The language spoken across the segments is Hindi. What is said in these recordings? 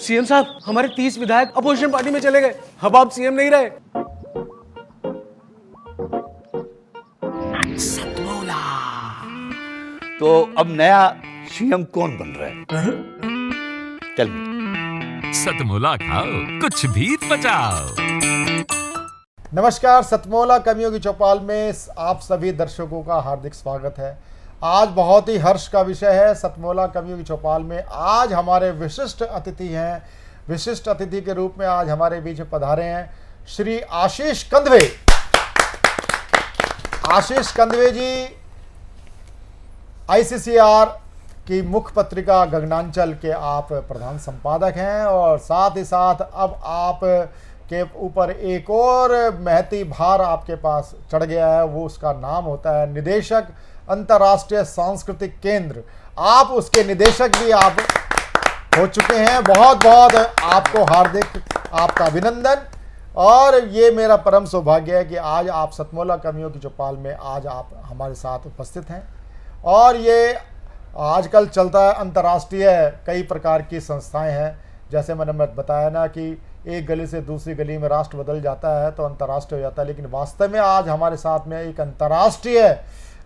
सीएम साहब, हमारे 30 विधायक अपोजिशन पार्टी में चले गए। अब आप सीएम नहीं रहे। सतमौला। तो अब नया सीएम कौन बन रहा है? चल सतमौला खाओ, कुछ भी पचाओ। नमस्कार, सतमौला कवियों की चौपाल में आप सभी दर्शकों का हार्दिक स्वागत है। आज बहुत ही हर्ष का विषय है। सतमौला कवियों की चौपाल में आज हमारे विशिष्ट अतिथि हैं। विशिष्ट अतिथि के रूप में आज हमारे बीच में पधारे हैं श्री आशीष कंदवे। आशीष कंदवे जी ICCR की मुख्य पत्रिका गगनांचल के आप प्रधान संपादक हैं और साथ ही साथ अब आप के ऊपर एक और महती भार आपके पास चढ़ गया है। वो उसका नाम होता है निदेशक अंतर्राष्ट्रीय सांस्कृतिक केंद्र। आप उसके निदेशक भी आप हो चुके हैं। बहुत बहुत आपको हार्दिक आपका अभिनंदन। और ये मेरा परम सौभाग्य है कि आज आप सतमौला कवियों की चौपाल में आज आप हमारे साथ उपस्थित हैं। और ये आजकल चलता है अंतर्राष्ट्रीय कई प्रकार की संस्थाएं हैं। जैसे मैंने बताया ना कि एक गली से दूसरी गली में राष्ट्र बदल जाता है तो अंतर्राष्ट्रीय हो जाता है, लेकिन वास्तव में आज हमारे साथ में एक अंतर्राष्ट्रीय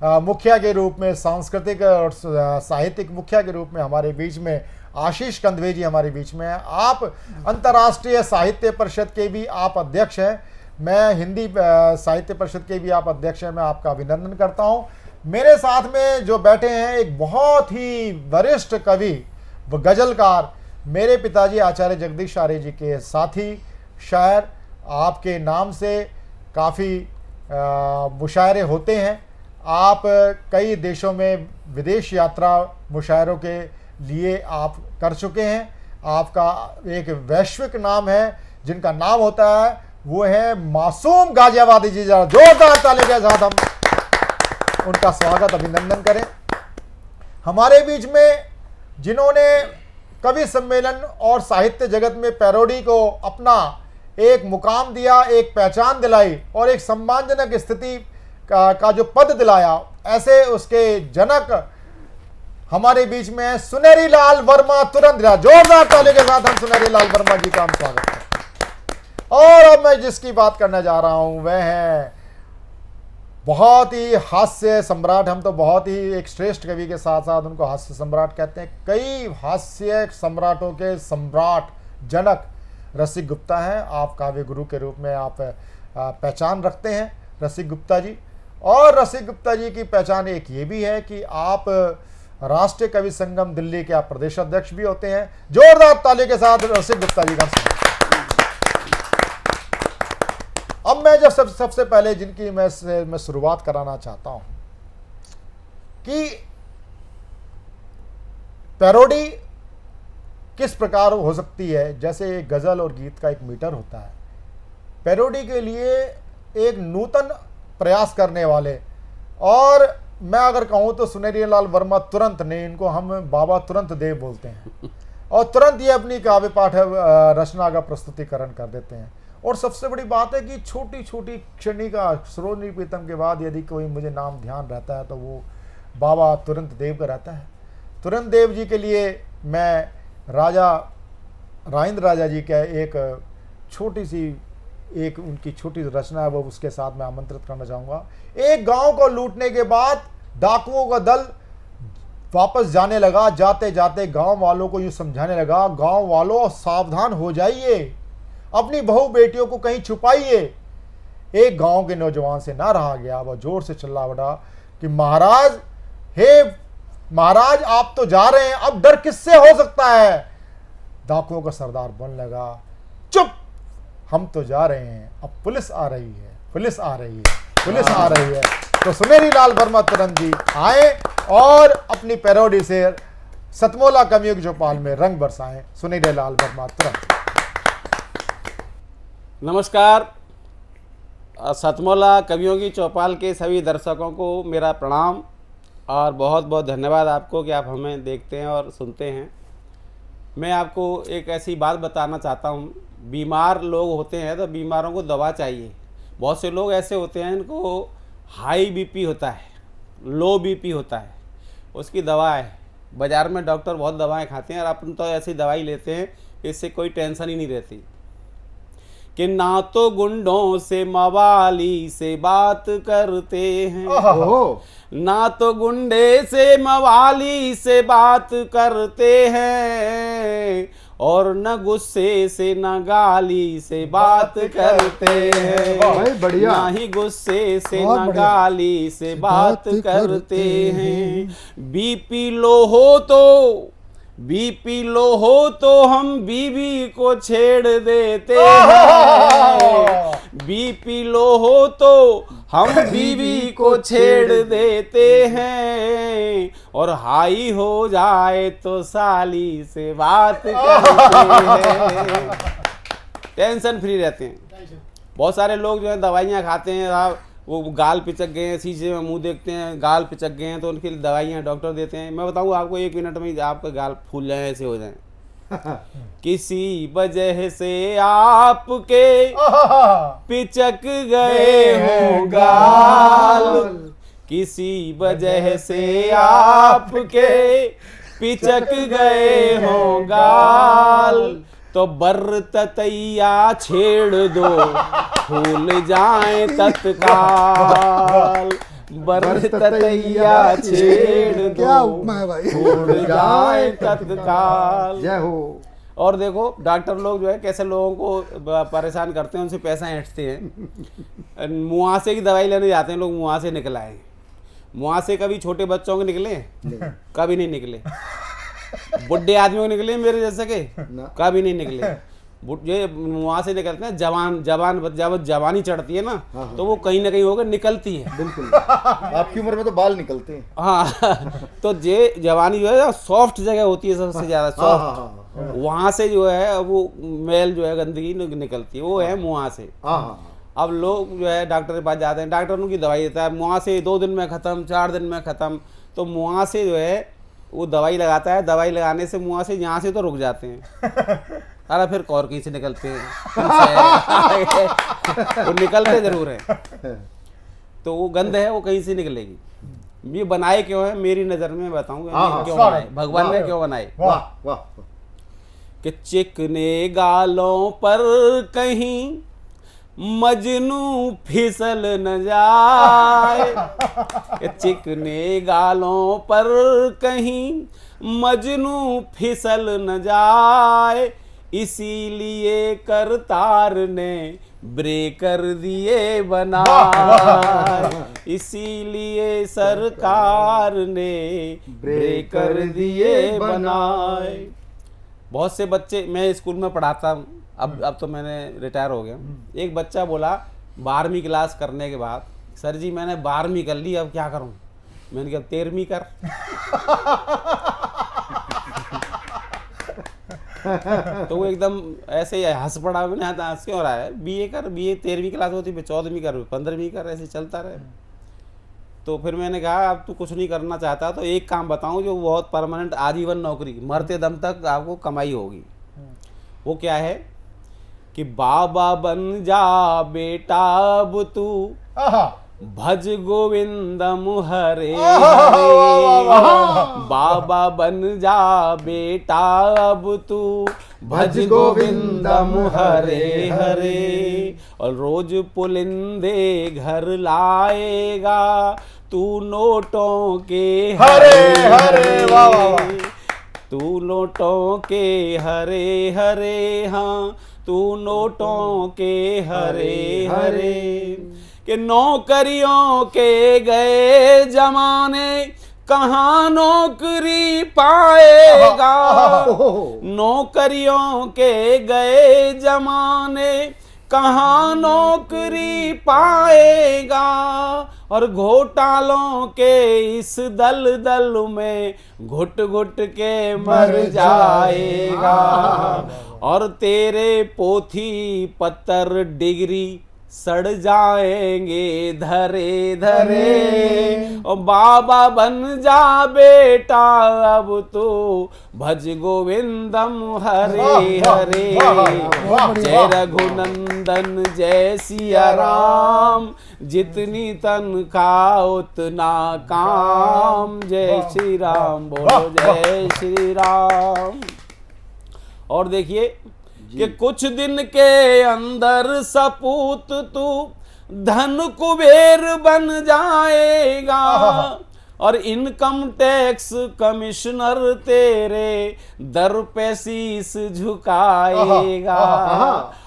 मुखिया के रूप में, सांस्कृतिक और साहित्यिक मुखिया के रूप में हमारे बीच में आशीष कंदवे जी हमारे बीच में हैं। आप अंतर्राष्ट्रीय साहित्य परिषद के भी आप अध्यक्ष हैं। मैं हिंदी साहित्य परिषद के भी आप अध्यक्ष हैं। मैं आपका अभिनंदन करता हूँ। मेरे साथ में जो बैठे हैं एक बहुत ही वरिष्ठ कवि व गजलकार, मेरे पिताजी आचार्य जगदीश आर्य जी के साथी शायर। आपके नाम से काफ़ी मुशायरे होते हैं। आप कई देशों में विदेश यात्रा मुशायरों के लिए आप कर चुके हैं। आपका एक वैश्विक नाम है, जिनका नाम होता है वो है मासूम गाजियाबादी जी। जरा जोरदार ताली के साथ हम उनका स्वागत अभिनंदन करें। हमारे बीच में जिन्होंने कवि सम्मेलन और साहित्य जगत में पैरोडी को अपना एक मुकाम दिया, एक पहचान दिलाई और एक सम्मानजनक स्थिति का जो पद दिलाया, ऐसे उसके जनक हमारे बीच में है सुनेरी लाल वर्मा। तुरंत जोरदार ताली के साथ हम सुनेरी लाल वर्मा जी का हम स्वागत करते हैं। और अब मैं जिसकी बात करने जा रहा हूं वह है बहुत ही हास्य सम्राट। हम तो बहुत ही एक श्रेष्ठ कवि के साथ साथ उनको हास्य सम्राट कहते हैं। कई हास्य सम्राटों के सम्राट जनक रसिक गुप्ता हैं। आप काव्य गुरु के रूप में आप पहचान रखते हैं रसिक गुप्ता जी। और रसिक गुप्ता जी की पहचान एक ये भी है कि आप राष्ट्रीय कवि संगम दिल्ली के आप प्रदेश अध्यक्ष भी होते हैं। जोरदार ताली के साथ रसिक गुप्ता जी का स्वागत। अब मैं जब सबसे पहले जिनकी मैं शुरुआत कराना चाहता हूं कि पैरोडी किस प्रकार हो सकती है। जैसे एक गजल और गीत का एक मीटर होता है, पैरोडी के लिए एक नूतन प्रयास करने वाले, और मैं अगर कहूं तो सुनेरी लाल वर्मा तुरंत ने, इनको हम बाबा तुरंत देव बोलते हैं, और तुरंत ये अपनी काव्य पाठ रचना का प्रस्तुतिकरण कर देते हैं। और सबसे बड़ी बात है कि छोटी छोटी क्षणिका सरोजनी प्रीतम के बाद यदि कोई मुझे नाम ध्यान रहता है तो वो बाबा तुरंत देव का रहता है। तुरंत देव जी के लिए मैं राजा राजेंद्र राजा जी का एक छोटी सी एक उनकी छोटी रचना है, वो उसके साथ मैं आमंत्रित करना चाहूँगा। एक गांव को लूटने के बाद डाकुओं का दल वापस जाने लगा। जाते जाते गांव वालों को यूँ समझाने लगा, गांव वालों सावधान हो जाइए, अपनी बहू बेटियों को कहीं छुपाइए। एक गांव के नौजवान से ना रहा गया, वह जोर से चिल्ला उठा कि महाराज, हे महाराज, आप तो जा रहे हैं, अब डर किससे हो सकता है। डाकुओं का सरदार बोलने लगा, चुप, हम तो जा रहे हैं, अब पुलिस आ रही है, पुलिस आ रही है, पुलिस आ रही है। तो सुनेरी लाल वर्मा तुरंत जी आए और अपनी पैरोडी से सतमौला कवियों की चौपाल में रंग बरसाएं। सुनेरी लाल वर्मा तुरंत। नमस्कार, सतमौला कवियों की चौपाल के सभी दर्शकों को मेरा प्रणाम और बहुत बहुत धन्यवाद आपको कि आप हमें देखते हैं और सुनते हैं। मैं आपको एक ऐसी बात बताना चाहता हूँ। बीमार लोग होते हैं तो बीमारों को दवा चाहिए। बहुत से लोग ऐसे होते हैं इनको हाई बीपी होता है, लो बीपी होता है, उसकी दवा है। बाज़ार में डॉक्टर बहुत दवाएं खाते हैं और अपन तो ऐसी दवाई लेते हैं इससे कोई टेंशन ही नहीं रहती कि ना तो गुंडों से मवाली से बात करते हैं, ओहो, ना तो गुंडे से मवाली से बात करते हैं, और न गुस्से से न गाली से बात करते हैं, भाई बढ़िया। ना ही गुस्से से बहुत न बढ़िया। गाली से बात करते हैं। बीपी लो हो तो हम बीवी को छेड़ देते हैं, बीपी लो हो तो हम बीवी को छेड़ देते हैं, और हाई हो जाए तो साली से बात करते हैं। टेंशन फ्री रहते हैं। बहुत सारे लोग जो है दवाइयाँ खाते हैं, साहब वो गाल पिचक गए हैं, शीशे में मुंह देखते हैं गाल पिचक गए हैं, तो उनके लिए दवाइयाँ डॉक्टर देते हैं। मैं बताऊँ आपको 1 मिनट में आपका गाल फूल जाए, ऐसे हो जाए। किसी वजह से आपके पिचक गए हो गाल, किसी वजह से आपके पिचक गए हो गाल, तो बर ततैया छेड़ दो फूल जाए तत्काल, बर ततैया छेड़ क्या दो उपमा है भाई। फूल जाए तत्काल। जय हो। और देखो डॉक्टर लोग जो है कैसे लोगों को परेशान करते हैं, उनसे पैसा ऐंठते हैं। मुआसे की दवाई लेने जाते हैं लोग, मुआसे निकल आए। मुआसे कभी छोटे बच्चों के निकले? कभी नहीं निकले। बुढ़े आदमियों के निकले मेरे जैसे के? कभी नहीं निकले। ये वहां से निकलते हैं जवान जब जवानी चढ़ती है ना, तो वो कहीं ना कहीं होकर निकलती है। बिल्कुल। आपकी उम्र में तो बाल निकलते हैं। हाँ तो ये जवानी जो है सॉफ्ट जगह होती है, सबसे ज्यादा सॉफ्ट, वहां से जो है वो मैल जो है गंदगी निकलती है, वो है मुँह से। अब लोग जो है डॉक्टर के पास जाते हैं, डॉक्टर उनकी दवाई देता है, मुँह से 2 दिन में खत्म, 4 दिन में खत्म। तो मुँह से जो है वो दवाई लगाता है, दवाई लगाने से मुँह से यहाँ से तो रुक जाते हैं, अरे फिर और कहीं से निकलते हैं। वो निकलते जरूर है, तो वो गंध है वो कहीं से निकलेगी। ये बनाए क्यों है मेरी नजर में, बताऊंगा क्यों बनाए, भगवान ने क्यों बनाए। कि चिकने गालों पर कहीं मजनू फिसल न जाए, कि चिकने गालों पर कहीं मजनू फिसल न जाए, इसीलिए करतार ने ब्रेकर दिए बनाए, इसीलिए सरकार ने ब्रेकर दिए बनाए। बहुत से बच्चे, मैं स्कूल में पढ़ाता हूँ, अब तो मैंने रिटायर हो गया। एक बच्चा बोला 12वीं क्लास करने के बाद, सर जी मैंने 12वीं कर ली, अब क्या करूं? मैंने कहा 13वीं कर। तो वो एकदम ऐसे ही हंस पड़ा, मैंने हंस क्यों रहा है, बीए कर, बीए 13वीं क्लास होती है, 14वीं कर, 15वीं कर, ऐसे चलता रहे। तो फिर मैंने कहा अब तू कुछ नहीं करना चाहता तो एक काम बताऊं जो बहुत परमानेंट आजीवन नौकरी, मरते दम तक आपको कमाई होगी। वो क्या है कि बाबा बन जा बेटा अब तू, भज गोविंदम हरे हरे, बाबा बन जा बेटा अब तू, भज गोविंदम हरे हरे, और रोज पुलिंदे घर लाएगा तू नोटों के हरे हरे, तू नोटों के हरे हरे, हाँ तू नोटों के हरे हरे, कि नौकरियों के गए जमाने कहाँ नौकरी पाएगा, नौकरियों के गए जमाने कहाँ नौकरी पाएगा, और घोटालों के इस दल दल में घुट घुट के मर जाएगा, और तेरे पोथी पत्तर डिग्री सड़ जाएंगे धरे धरे, और बाबा बन जा बेटा अब तो, भज गोविंदम हरे हरे, जय रघुनंदन जय सिया राम, जितनी तनख्वाह उतना काम, जय श्री राम बोलो जय श्री राम। और देखिए कि कुछ दिन के अंदर सपूत तू धन कुबेर बन जाएगा और इनकम टैक्स कमिश्नर तेरे दर पे शीस झुकाएगा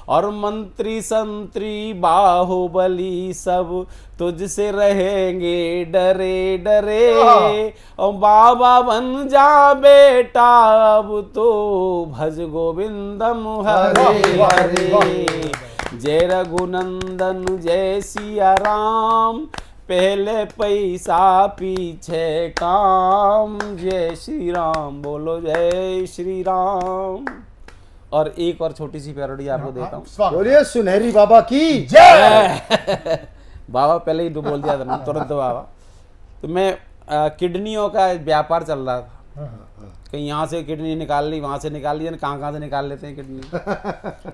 और मंत्री संतरी बाहुबली सब तुझसे रहेंगे डरे डरे और बाबा बन जा बेटा अब तो भज गोविंदम हरे हरे। जय रघुनंदन जय सिया राम, पहले पैसा पीछे काम, जय श्री राम बोलो जय श्री राम। और एक और छोटी सी पैरोडी आपको देता हूँ। बोलिए सुनहरी बाबा की जय। बाबा पहले ही बोल दिया था ना तुरंत बाबा। तो मैं किडनियों का व्यापार चल रहा था, कहीं यहाँ से किडनी निकाल ली, वहाँ से निकाल ली, कहाँ से निकाल लेते हैं किडनी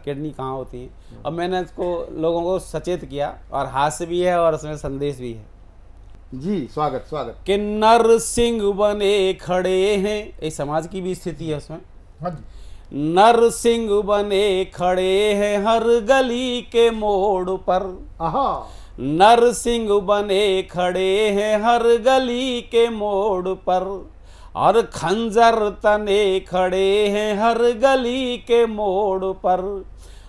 किडनी कहाँ होती है। अब मैंने इसको लोगों को सचेत किया और हास्य भी है और उसमें संदेश भी है। जी स्वागत स्वागत। कि नर सिंह बने खड़े हैं, एक समाज की भी स्थिति है उसमें। नर सिंह बने खड़े हैं हर गली के मोड़ पर, नर सिंह बने खड़े हैं हर गली के मोड़ पर और खंजर तने खड़े हैं हर गली के मोड़ पर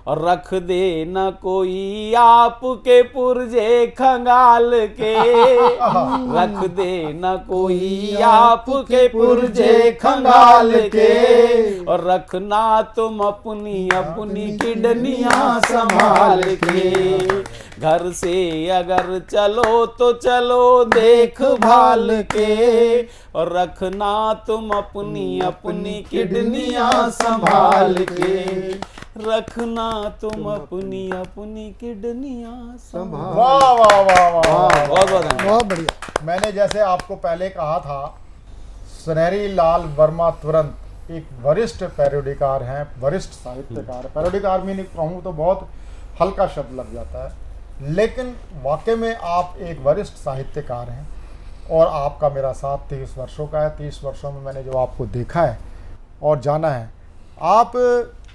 और रख दे न कोई आपके पुरजे खंगाल के, रख दे न कोई आपके पुरजे खंगाल के और रखना तुम अपनी अपनी किडनियां संभाल के। घर से अगर चलो तो चलो देखभाल के और रखना तुम अपनी अपनी किडनियां संभाल के, रखना तुम अपनी अपनी किडनियां संभाल। वाह वाह वाह वाह, बहुत बढ़िया। मैंने जैसे आपको पहले कहा था, सुनहरी लाल वर्मा तुरंत एक वरिष्ठ पैरोडीकार हैं, वरिष्ठ साहित्यकार। पैरोडीकार भी नहीं कहूँ तो बहुत हल्का शब्द लग जाता है, लेकिन वाकई में आप एक वरिष्ठ साहित्यकार हैं और आपका मेरा साथ 30 वर्षों का है। 30 वर्षों में मैंने जो आपको देखा है और जाना है, आप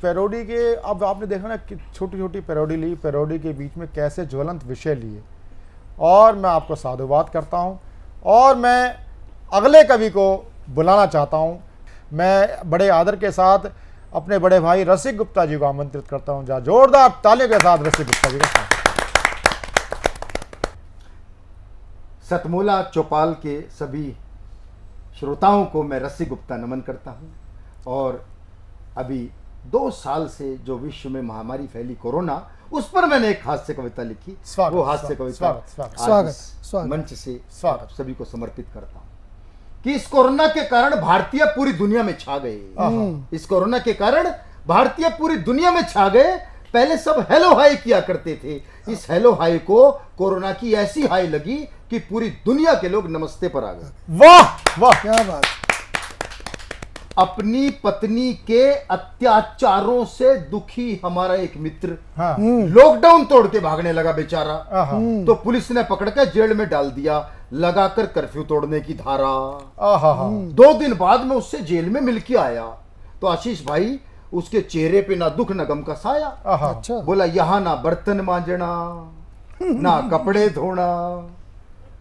पैरोडी के, अब आपने देखा ना कि छोटी छोटी पैरोडी ली, पैरोडी के बीच में कैसे ज्वलंत विषय लिए। और मैं आपको साधुवाद करता हूं और मैं अगले कवि को बुलाना चाहता हूं। मैं बड़े आदर के साथ अपने बड़े भाई रसिक गुप्ता जी को आमंत्रित करता हूं। जहाँ जोरदार तालियों के साथ रसिक गुप्ता जी का सतमूला चौपाल के सभी श्रोताओं को मैं रसिक गुप्ता नमन करता हूं। और अभी 2 साल से जो विश्व में महामारी फैली कोरोना, उस पर मैंने एक हास्य कविता लिखी। वो हास्य कविता आज मंच से आप सभी को समर्पित करता हूं कि इस कोरोना के कारण भारतीय पूरी दुनिया में छा गए। इस कोरोना के कारण भारतीय पूरी दुनिया में छा गए। पहले सब हेलो हाय किया करते थे, इस हेलो हाय को कोरोना की ऐसी हाय लगी कि पूरी दुनिया के लोग नमस्ते पर आ गए। वाह वाह, क्या बात। अपनी पत्नी के अत्याचारों से दुखी हमारा एक मित्र लॉकडाउन तोड़ के भागने लगा बेचारा, तो पुलिस ने पकड़कर जेल में डाल दिया, लगाकर कर्फ्यू तोड़ने की धारा। 2 दिन बाद में उससे जेल में मिल के आया तो आशीष भाई उसके चेहरे पे ना दुख ना गम का साया। अच्छा। बोला यहाँ ना बर्तन मांजना ना कपड़े धोना,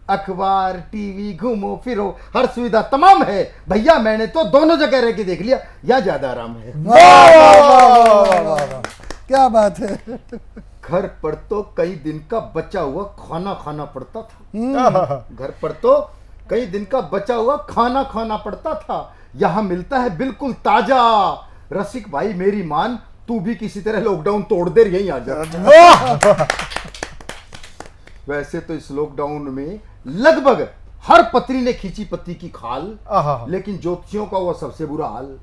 अखबार टीवी घूमो फिरो हर सुविधा तमाम है भैया, मैंने तो दोनों जगह रह के देख लिया, या ज्यादा आराम है। क्या बात है। घर पर तो कई दिन का बचा हुआ खाना खाना पड़ता था, घर पर तो कई दिन का बचा हुआ खाना खाना पड़ता था, यहाँ मिलता है बिल्कुल ताजा। रसिक भाई मेरी मान, तू भी किसी तरह लॉकडाउन तोड़ दे, यहीं आ जा। वैसे तो इस लॉकडाउन में लगभग हर पत्री ने खींची पति की खाल, लेकिन ज्योतिषियों का वो सबसे बुरा हाल।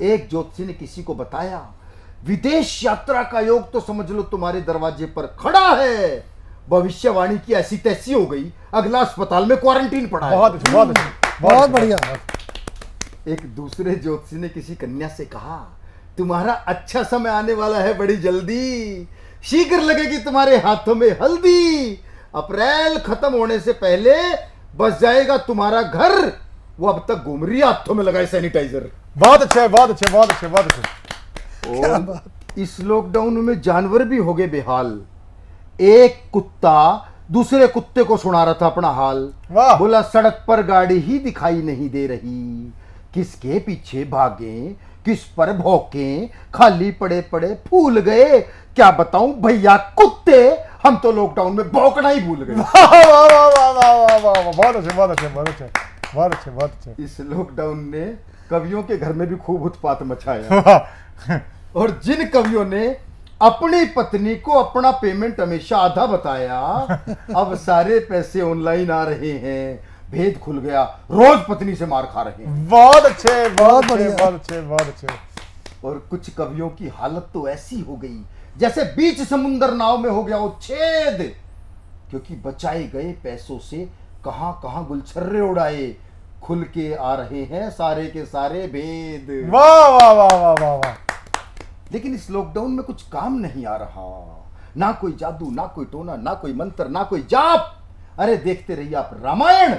एक ज्योतिषी ने किसी को बताया विदेश यात्रा का योग तो समझ लो तुम्हारे दरवाजे पर खड़ा है। भविष्यवाणी की ऐसी तैसी हो गई, अगला अस्पताल में क्वारंटीन पड़ा है। बहुत बढ़िया। एक दूसरे ज्योतिषी ने किसी कन्या से कहा तुम्हारा अच्छा समय आने वाला है बड़ी जल्दी, शीघ्र लगेगी तुम्हारे हाथों में हल्दी, अप्रैल खत्म होने से पहले बस जाएगा तुम्हारा घर। वो अब तक घूम रही है हाथों में लगाए सैनिटाइजर। बहुत अच्छे बहुत अच्छे बहुत अच्छे बहुत अच्छे। और इस लॉकडाउन में जानवर भी हो गए बेहाल। एक कुत्ता दूसरे कुत्ते को सुना रहा था अपना हाल। वाह। बोला सड़क पर गाड़ी ही दिखाई नहीं दे रही, किसके पीछे भागे किस पर भौंके, खाली पड़े पड़े फूल गए, क्या बताऊं भैया कुत्ते, हम तो लॉकडाउन में भौंकना ही भूल गए। वाह वाह वाह वाह वाह वाह वाह, बहुत अच्छे बहुत अच्छे बहुत अच्छे बहुत अच्छे बहुत अच्छे। इस लॉकडाउन ने कवियों के घर में भी खूब उत्पात मचाया। वाह। और जिन कवियों ने अपनी पत्नी को अपना पेमेंट हमेशा आधा बताया, अब सारे पैसे ऑनलाइन आ रहे हैं, भेद खुल गया, रोज पत्नी से मार खा रहे हैं। बहुत अच्छे बहुत अच्छे बहुत अच्छे बहुत अच्छे। और कुछ कवियों की हालत तो ऐसी हो गई जैसे बीच समुंदर नाव में हो गया वो छेद, क्योंकि बचाए गए पैसों से कहां कहां गुलछर्रे उड़ाए, खुल के आ रहे हैं सारे के सारे भेद। वाह वाह वाह वाह वाह वाह। लेकिन इस लॉकडाउन में कुछ काम नहीं आ रहा, ना कोई जादू, ना कोई टोना, ना कोई मंत्र, ना कोई जाप। अरे देखते रहिए आप रामायण,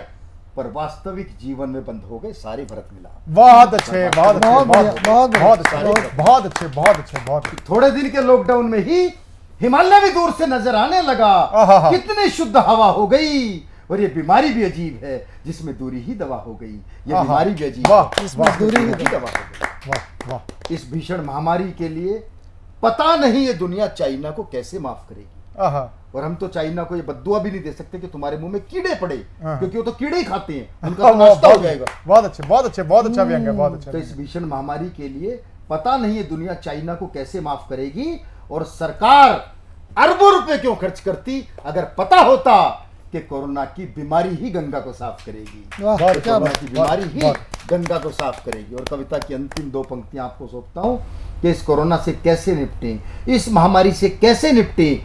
पर वास्तविक जीवन में बंद हो गए सारे भरत मिलाप। बहुत अच्छे बहुत अच्छे बहुत बढ़िया, बहुत बहुत अच्छे बहुत अच्छे बहुत अच्छे बहुत अच्छे। थोड़े दिन के लॉकडाउन में ही हिमालय भी दूर से नजर आने लगा, आहा। कितनी शुद्ध हवा हो गई। और ये बीमारी भी अजीब है जिसमें दूरी ही दवा हो गई, ये आहा। बीमारी भी अजीब वाह, है इसमें जिसमें दूरी दूरी ही दवा हो गई। वाह वाह। इस भीषण महामारी के लिए पता नहीं ये दुनिया चाइना को कैसे माफ करेगी। आहा। और हम तो चाइना को ये बद्दुआ भी नहीं दे सकते कि तुम्हारे मुंह में कीड़े पड़े, हाँ। क्योंकि वो तो कीड़े ही खाते हैं, उनका बहुत तो नाश्ता हो जाएगा। बहुत अच्छे बहुत अच्छे बहुत अच्छा व्यंग्य है, बहुत अच्छा तो इस भीषण महामारी के लिए पता नहीं ये दुनिया चाइना को कैसे माफ करेगी, और सरकार अरबों रुपए क्यों खर्च करती अगर पता होता कि कोरोना की बीमारी ही गंगा को साफ करेगी। वाह, बहुत क्या कोरोना बात। की बीमारी ही बहुत। गंगा को साफ करेगी। और कविता की अंतिम दो पंक्तियां आपको सौंपता हूं कि इस कोरोना से कैसे निपटे, इस महामारी से कैसे निपटे।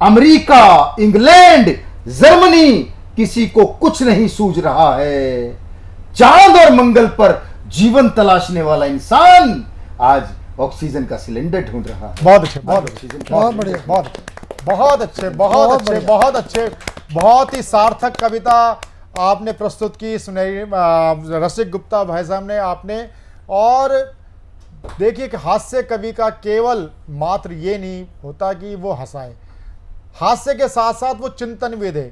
अमेरिका, इंग्लैंड, जर्मनी, किसी को कुछ नहीं सूझ रहा है। चांद और मंगल पर जीवन तलाशने वाला इंसान आज ऑक्सीजन का सिलेंडर ढूंढ रहा है। बहुत अच्छे बहुत अच्छे ऑक्सीजन का बहुत बढ़िया। बहुत बहुत अच्छे बहुत बहुत अच्छे बढ़िया। बहुत अच्छे बहुत ही सार्थक कविता आपने प्रस्तुत की, सुनहरी रसिक गुप्ता भाई साहब ने आपने। और देखिए कि हास्य कवि का केवल मात्र ये नहीं होता कि वो हंसाए, हास्य के साथ साथ वो चिंतनविद है।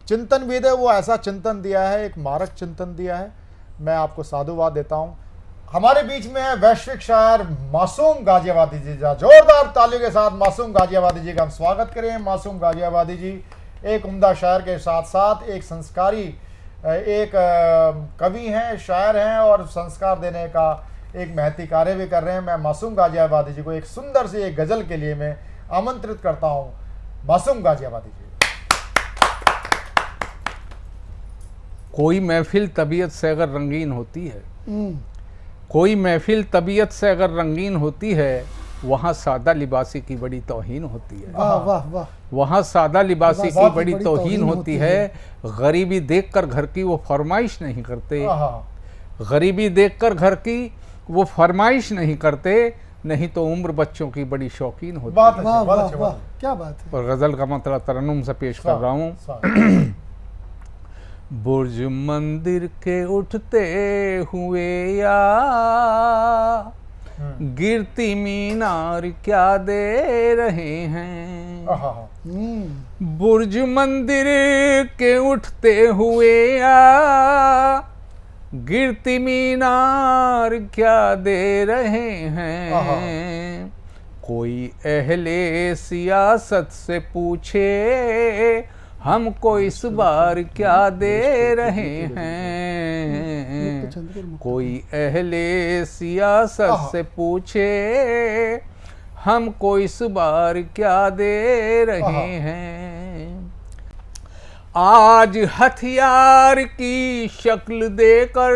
चिंतनविद है, वो ऐसा चिंतन दिया है, एक मारक चिंतन दिया है। मैं आपको साधुवाद देता हूं। हमारे बीच में है वैश्विक शायर मासूम गाजियाबादी जी। जोरदार तालियों के साथ मासूम गाजियाबादी जी का हम स्वागत करें। मासूम गाजियाबादी जी एक उम्दा शायर के साथ साथ एक संस्कारी एक कवि हैं, शायर हैं, और संस्कार देने का एक महती कार्य भी कर रहे हैं। मैं मासूम गाजियाबादी जी को एक सुंदर सी एक गजल के लिए मैं आमंत्रित करता हूं। मासूम गाजियाबादी जी। कोई महफिल तबीयत से अगर रंगीन होती है, कोई महफिल तबीयत से अगर रंगीन होती है, वहाँ सादा लिबासी की बड़ी तौहीन होती है। वाह वाह वाह। वहाँ सादा लिबासी की बहुत बड़ी बड़ी तौहीन होती है। गरीबी देखकर घर की वो फरमाइश नहीं करते, आहा। गरीबी देखकर घर की वो फरमाइश नहीं करते, नहीं तो उम्र बच्चों की बड़ी शौकीन होती बहुत है। अच्छे वाह बहुत वाह अच्छे वाह, बहुत अच्छे। क्या बात है। और गज़ल का मतलब तरन्नुम से पेश कर रहा हूँ। स्वागत। बुर्ज मंदिर के उठते हुए या गिरती मीनार क्या दे रहे हैं। आहा। बुर्ज मंदिर के उठते हुए या गिरती मीनार क्या दे रहे हैं। कोई अहले सियासत से पूछे हमको इस बार क्या दे रहे हैं। कोई अहले सियासत से पूछे हमको इस बार क्या दे रहे हैं। आज हथियार की शक्ल देकर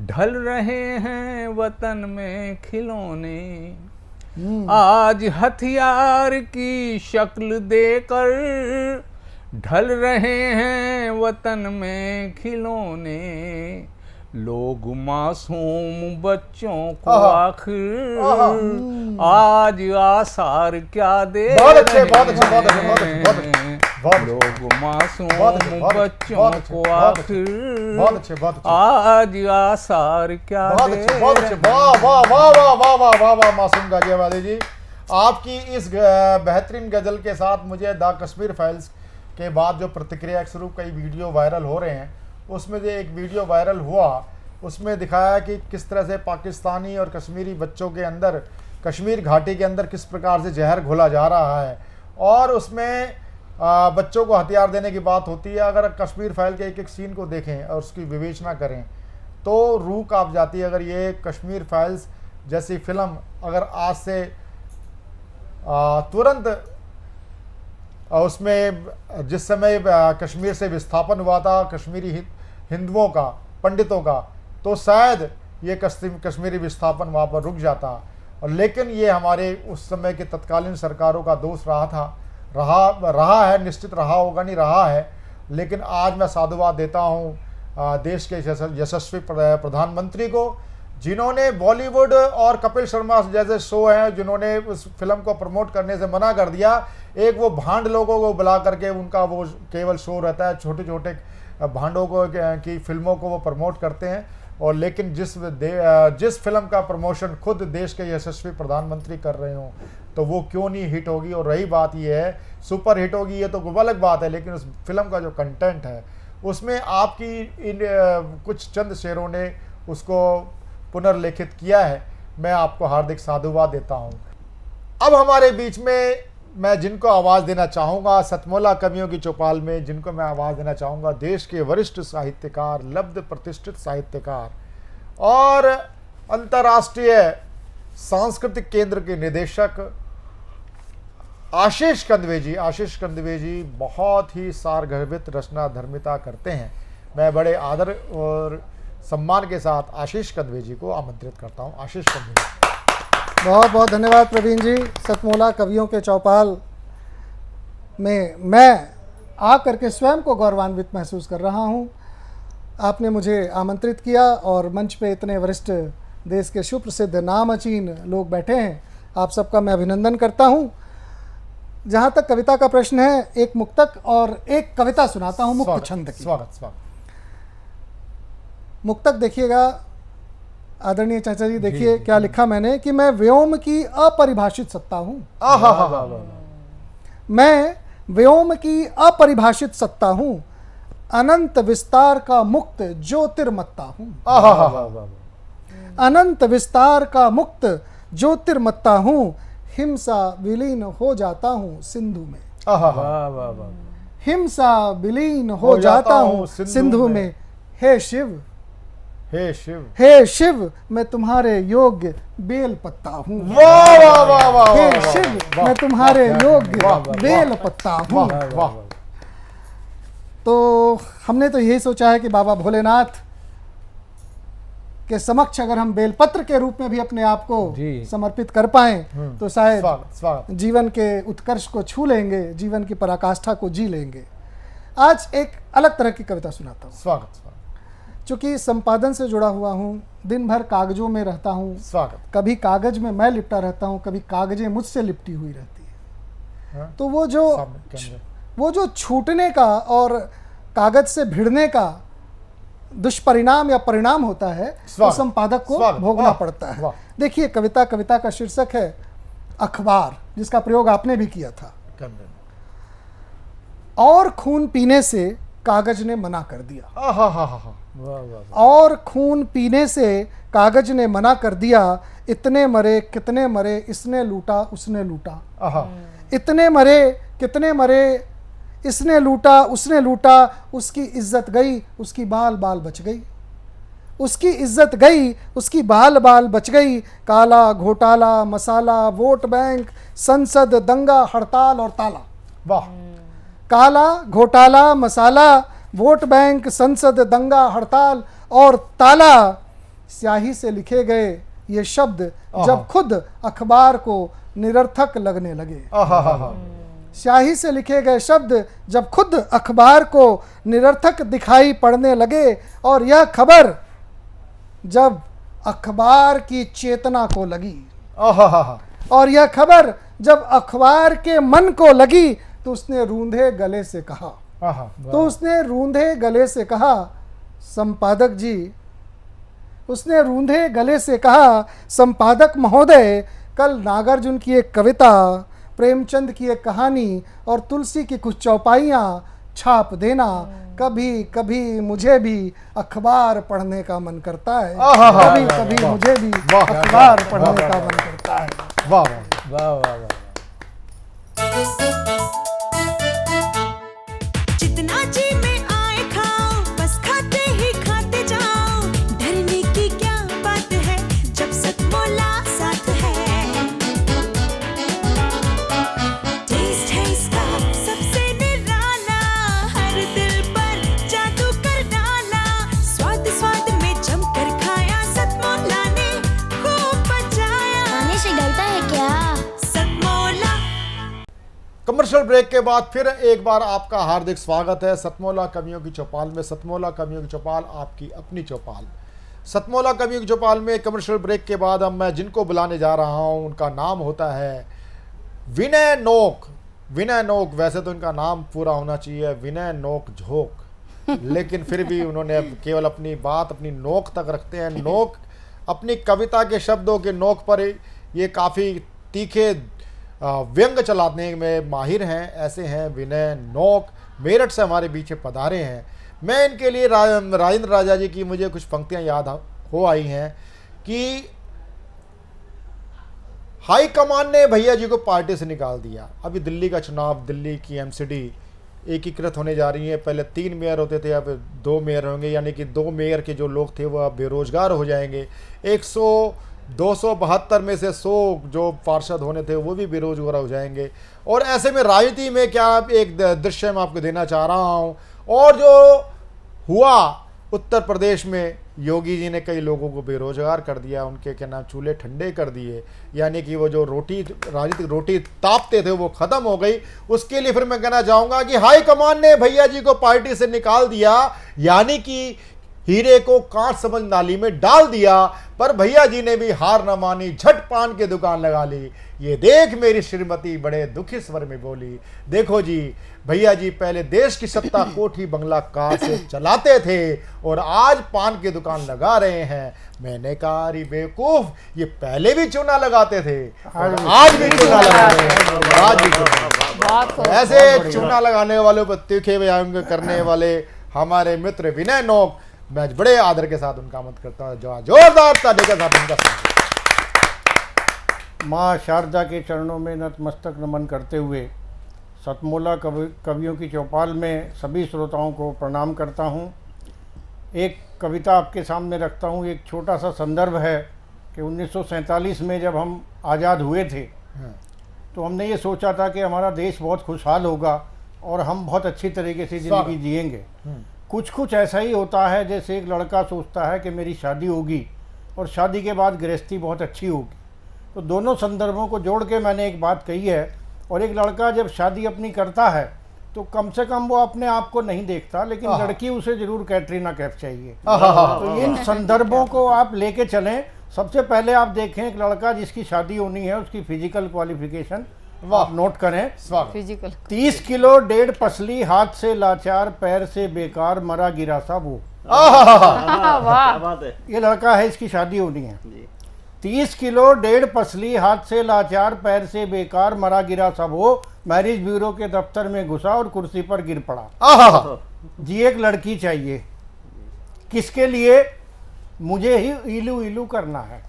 ढल रहे हैं वतन में खिलौने। आज हथियार की शक्ल देकर ढल रहे हैं वतन में खिलौने। लोग मासूम बच्चों को आखिर आज आसार क्या दे बहुत अच्छे रहे बहुत अच्छे बहुत अच्छे बहुत अच्छे बहुत हैं। अच्छे बहुत अच्छे, लोग मासूम बहुत अच्छे, बहुत अच्छे, बच्चों बहुत अच्छे, को बहुत अच्छे, आखिर बहुत अच्छे, बहुत अच्छे, आज आसार क्या बहुत दे अच्छे, बहुत अच्छे, रहे वाह वाह वाह वाह वाह वाह वाह वाह मासूम गाजियाबादी जी, आपकी इस बेहतरीन गजल के साथ मुझे द कश्मीर फाइल्स के बाद जो प्रतिक्रिया स्वरूप कई वीडियो वायरल हो रहे हैं, उसमें जो एक वीडियो वायरल हुआ उसमें दिखाया कि किस तरह से पाकिस्तानी और कश्मीरी बच्चों के अंदर कश्मीर घाटी के अंदर किस प्रकार से जहर घोला जा रहा है, और उसमें बच्चों को हथियार देने की बात होती है। अगर कश्मीर फाइल के एक एक सीन को देखें और उसकी विवेचना करें तो रूह कांप जाती है। अगर ये कश्मीर फाइल्स जैसी फिल्म अगर आज से तुरंत उसमें जिस समय कश्मीर से विस्थापन हुआ था कश्मीरी हिंदुओं का, पंडितों का, तो शायद ये कश्मीरी विस्थापन वहाँ पर रुक जाता। और लेकिन ये हमारे उस समय के तत्कालीन सरकारों का दोष रहा है, निश्चित रहा होगा, नहीं रहा है। लेकिन आज मैं साधुवाद देता हूँ देश के यशस्वी प्रधानमंत्री को, जिन्होंने बॉलीवुड और कपिल शर्मा जैसे शो हैं जिन्होंने उस फिल्म को प्रमोट करने से मना कर दिया। एक वो भांड लोगों को बुला करके उनका वो केवल शो रहता है, छोटे छोटे भांडों को की फिल्मों को वो प्रमोट करते हैं। और लेकिन जिस फिल्म का प्रमोशन खुद देश के यशस्वी प्रधानमंत्री कर रहे हों तो वो क्यों नहीं हिट होगी। और रही बात ये है सुपर हिट होगी ये तो अलग बात है, लेकिन उस फिल्म का जो कंटेंट है उसमें आपकी इन कुछ चंद शेरों ने उसको पुनर्लेखित किया है। मैं आपको हार्दिक साधुवाद देता हूँ। अब हमारे बीच में मैं जिनको आवाज़ देना चाहूँगा सतमोला कवियों की चौपाल में, जिनको मैं आवाज़ देना चाहूँगा देश के वरिष्ठ साहित्यकार, लब्ध प्रतिष्ठित साहित्यकार और अंतर्राष्ट्रीय सांस्कृतिक केंद्र के निदेशक आशीष कंदवे जी। आशीष कंदवे जी बहुत ही सारगर्भित रचना धर्मिता करते हैं। मैं बड़े आदर और सम्मान के साथ आशीष कंदवे जी को आमंत्रित करता हूं। आशीष कंदवे जी। बहुत बहुत धन्यवाद प्रवीण जी। सतमोला कवियों के चौपाल में मैं आकर के स्वयं को गौरवान्वित महसूस कर रहा हूं। आपने मुझे आमंत्रित किया और मंच पे इतने वरिष्ठ देश के सुप्रसिद्ध नामचीन लोग बैठे हैं, आप सबका मैं अभिनंदन करता हूं। जहां तक कविता का प्रश्न है, एक मुक्तक और एक कविता सुनाता हूं मुक्त छंद की। स्वागत। मुक्तक देखिएगा आदरणीय चाचा जी, देखिए क्या लिखा मैंने कि मैं व्योम की अपरिभाषित सत्ता हूं। मैं व्योम की अपरिभाषित सत्ता हूं, अनंत विस्तार का मुक्त ज्योतिर्मत्ता हूं। अनंत विस्तार का मुक्त ज्योतिर्मत्ता हूं, हिंसा विलीन हो जाता हूं सिंधु में। हिंसा विलीन हो जाता हूं सिंधु में। हे शिव, हे शिव, हे शिव, मैं तुम्हारे योग्य बेल पत्ता हूँ। वाह वाह वाह वाह। हे शिव, मैं तुम्हारे योग्य बेल पत्ता हूँ। वाह। तो हमने तो यही सोचा है कि बाबा भोलेनाथ के समक्ष अगर हम बेलपत्र के रूप में भी अपने आप को समर्पित कर पाएं तो शायद जीवन के उत्कर्ष को छू लेंगे, जीवन की पराकाष्ठा को जी लेंगे। आज एक अलग तरह की कविता सुनाता हूँ। स्वागत। चूंकि संपादन से जुड़ा हुआ हूँ, दिन भर कागजों में रहता हूँ। स्वागत। कभी कागज में मैं लिपटा रहता हूँ, कभी कागजें मुझसे लिपटी हुई रहती है। तो वो जो छूटने का और कागज से भिड़ने का दुष्परिणाम या परिणाम होता है वो संपादक को भोगना पड़ता है। देखिए कविता का शीर्षक है अखबार, जिसका प्रयोग आपने भी किया था। और खून पीने से कागज ने मना कर दिया। और खून पीने से कागज ने मना कर दिया। इतने मरे कितने मरे, इसने लूटा उसने लूटा। इतने मरे कितने मरे, इसने लूटा उसने लूटा। उसकी इज्जत गई, उसकी बाल बाल बच गई। उसकी इज्जत गई, उसकी बाल बाल बच गई। काला घोटाला मसाला, वोट बैंक, संसद, दंगा, हड़ताल और ताला। वाह। काला घोटाला मसाला, वोट बैंक, संसद, दंगा, हड़ताल और ताला। स्याही से लिखे गए ये शब्द जब खुद अखबार को निरर्थक लगने लगे। स्याही से लिखे गए शब्द जब खुद अखबार को निरर्थक दिखाई पड़ने लगे। और यह खबर जब अखबार की चेतना को लगी, और यह खबर जब अखबार के मन को लगी, तो उसने रूंधे गले से कहा, आहा, तो उसने रूंधे गले से कहा, संपादक जी, उसने रूंधे गले से कहा, संपादक महोदय, कल नागार्जुन की एक कविता, प्रेमचंद की एक कहानी और तुलसी की कुछ चौपाइयाँ छाप देना। कभी कभी मुझे भी अखबार पढ़ने का मन करता है, कभी कभी मुझे भी अखबार पढ़ने का मन करता है। वाह वाह वाह वाह वाह। जितना जी में आए खाओ, बस खाते ही खाते जाओ, डरने की क्या बात है जब सतमोला साथ है। टेस्ट है इसका सबसे निराला, हर दिल पर जादू कर डाला, स्वाद स्वाद में जमकर खाया, सतमोला ने खूब बचाया। खाने से डरता है क्या? सतमोला। कमर्शियल ब्रेक के बाद फिर एक बार आपका हार्दिक स्वागत है सतमोला कवियों की चौपाल में। सतमोला कवियों की चौपाल, आपकी अपनी चौपाल। सतमोला कवियों की चौपाल में कमर्शियल ब्रेक के बाद अब मैं जिनको बुलाने जा रहा हूं उनका नाम होता है विनय नोक। विनय नोक, वैसे तो इनका नाम पूरा होना चाहिए विनय नोक झोंक, लेकिन फिर भी उन्होंने केवल अपनी बात अपनी नोक तक रखते हैं। नोक, अपनी कविता के शब्दों के नोक पर ये काफ़ी तीखे व्यंग चलाने में माहिर हैं। ऐसे हैं विनय नोक, मेरठ से हमारे बीच पधारे हैं। मैं इनके लिए राजेंद्र राजा जी की मुझे कुछ पंक्तियां याद हो आई हैं कि हाई कमान ने भैया जी को पार्टी से निकाल दिया। अभी दिल्ली का चुनाव, दिल्ली की एमसीडी एकीकृत होने जा रही है। पहले 3 मेयर होते थे, अब 2 मेयर होंगे, यानी कि 2 मेयर के जो लोग थे वो अब बेरोजगार हो जाएंगे। 272 में से 100 जो पार्षद होने थे वो भी बेरोजगार हो जाएंगे। और ऐसे में राजनीति में क्या एक दृश्य मैं आपको देना चाह रहा हूँ। और जो हुआ उत्तर प्रदेश में, योगी जी ने कई लोगों को बेरोजगार कर दिया, उनके क्या नाम चूल्हे ठंडे कर दिए, यानी कि वो जो राजनीतिक रोटी तापते थे वो ख़त्म हो गई। उसके लिए फिर मैं कहना चाहूँगा कि हाई कमान ने भैया जी को पार्टी से निकाल दिया, यानी कि हीरे को कांच समझ नाली में डाल दिया। पर भैया जी ने भी हार न मानी, झट पान की दुकान लगा ली। ये देख मेरी श्रीमती बड़े दुखी स्वर में बोली। देखो जी, भैया जी पहले देश की सत्ता कोठी बंगला कार से चलाते थे और आज पान की दुकान लगा रहे हैं। मैंने कहा अरे बेवकूफ, ये पहले भी चूना लगाते थे और आज भी चूना लगा रहे हैं। आज भी ऐसे चूना लगाने वालों पर तीखे व्यंग करने वाले हमारे मित्र विनय नोक, मैं बड़े आदर के साथ उनका आमंत्रण करता हूँ। जोरदार ताली के साथ उनका माँ शारदा के चरणों में नतमस्तक नमन करते हुए सतमोला कवियों की चौपाल में सभी श्रोताओं को प्रणाम करता हूँ। एक कविता आपके सामने रखता हूँ। एक छोटा सा संदर्भ है कि 1947 में जब हम आज़ाद हुए थे तो हमने ये सोचा था कि हमारा देश बहुत खुशहाल होगा और हम बहुत अच्छी तरीके से ज़िंदगी जिएंगे। कुछ ऐसा ही होता है, जैसे एक लड़का सोचता है कि मेरी शादी होगी और शादी के बाद गृहस्थी बहुत अच्छी होगी। तो दोनों संदर्भों को जोड़ के मैंने एक बात कही है। और एक लड़का जब शादी अपनी करता है तो कम से कम वो अपने आप को नहीं देखता, लेकिन लड़की उसे जरूर कैटरीना कैफ चाहिए। तो इन संदर्भों को आप लेके चलें। सबसे पहले आप देखें एक लड़का जिसकी शादी होनी है, उसकी फिजिकल क्वालिफिकेशन आप नोट करें। फिजिकल 30 किलो 1.5 पसली, हाथ से लाचार, पैर से बेकार, मरा गिरा सा वो। ये लड़का है, इसकी शादी होनी है। 30 किलो 1.5 पसली, हाथ से लाचार, पैर से बेकार, मरा गिरा सब हो। मैरिज ब्यूरो के दफ्तर में घुसा और कुर्सी पर गिर पड़ा। जी एक लड़की चाहिए, किसके लिए? मुझे ही इलू इलू करना है,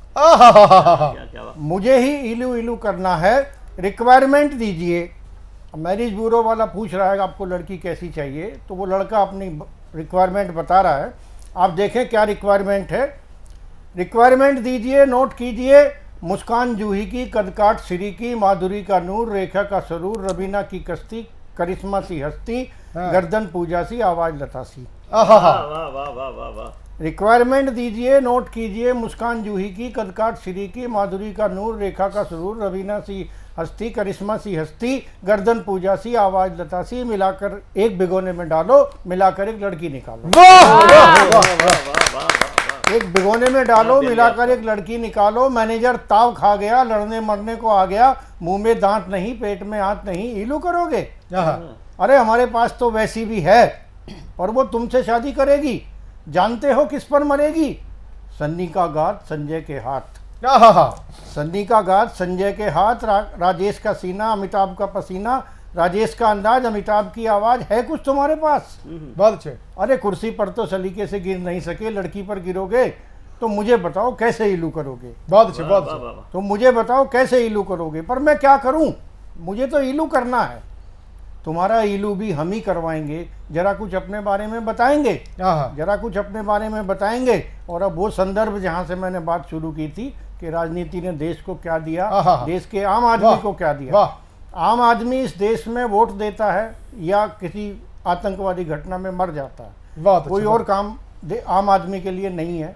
मुझे ही इलू इलू करना है। रिक्वायरमेंट दीजिए। मैरिज ब्यूरो वाला पूछ रहा है आपको लड़की कैसी चाहिए, तो वो लड़का अपनी रिक्वायरमेंट बता रहा है। आप देखें क्या रिक्वायरमेंट है। रिक्वायरमेंट दीजिए, नोट कीजिए। मुस्कान जूही की, कदकाठ श्री की, माधुरी का नूर, रेखा का सरूर, रबीना की कश्ती, करिश्मा सी हस्ती, गर्दन पूजा सी, आवाज लता सी। रिक्वायरमेंट दीजिए, नोट कीजिए। मुस्कान जूही की, कदकाठ श्री की, माधुरी का नूर, रेखा का सरूर, रबीना सी हस्ती, करिश्मा सी हस्ती, गर्दन पूजा सी, आवाज लता सी। मिलाकर एक भिगोने में डालो, मिलाकर एक लड़की निकालो। एक भिगोने में डालो, मिलाकर एक लड़की निकालो। मैनेजर ताव खा गया, लड़ने मरने को आ गया। मुंह में दांत नहीं, पेट में हाथ नहीं, इलू करोगे? अरे हमारे पास तो वैसी भी है, पर वो तुमसे शादी करेगी, जानते हो किस पर मरेगी? सन्नी का घात संजय के हाथ। सन्नी का घात संजय के हाथ, राजेश का सीना अमिताभ का पसीना, राजेश का अंदाज अमिताभ की आवाज, है कुछ तुम्हारे पास? बहुत अच्छे। अरे कुर्सी पर तो सलीके से गिर नहीं सके, लड़की पर गिरोगे तो मुझे बताओ कैसे इलू करोगे? बहुत अच्छे, बहुत अच्छे। तो मुझे बताओ कैसे इलू करोगे? पर मैं क्या करूं, मुझे तो इलू करना है। तुम्हारा इलू भी हम ही करवाएंगे। जरा कुछ अपने बारे में बताएंगे, जरा कुछ अपने बारे में बताएंगे। और अब वो संदर्भ जहां से मैंने बात शुरू की थी कि राजनीति ने देश को क्या दिया, देश के आम आदमी को क्या दिया। आम आदमी इस देश में वोट देता है या किसी आतंकवादी घटना में मर जाता है, कोई और काम आम आदमी के लिए नहीं है।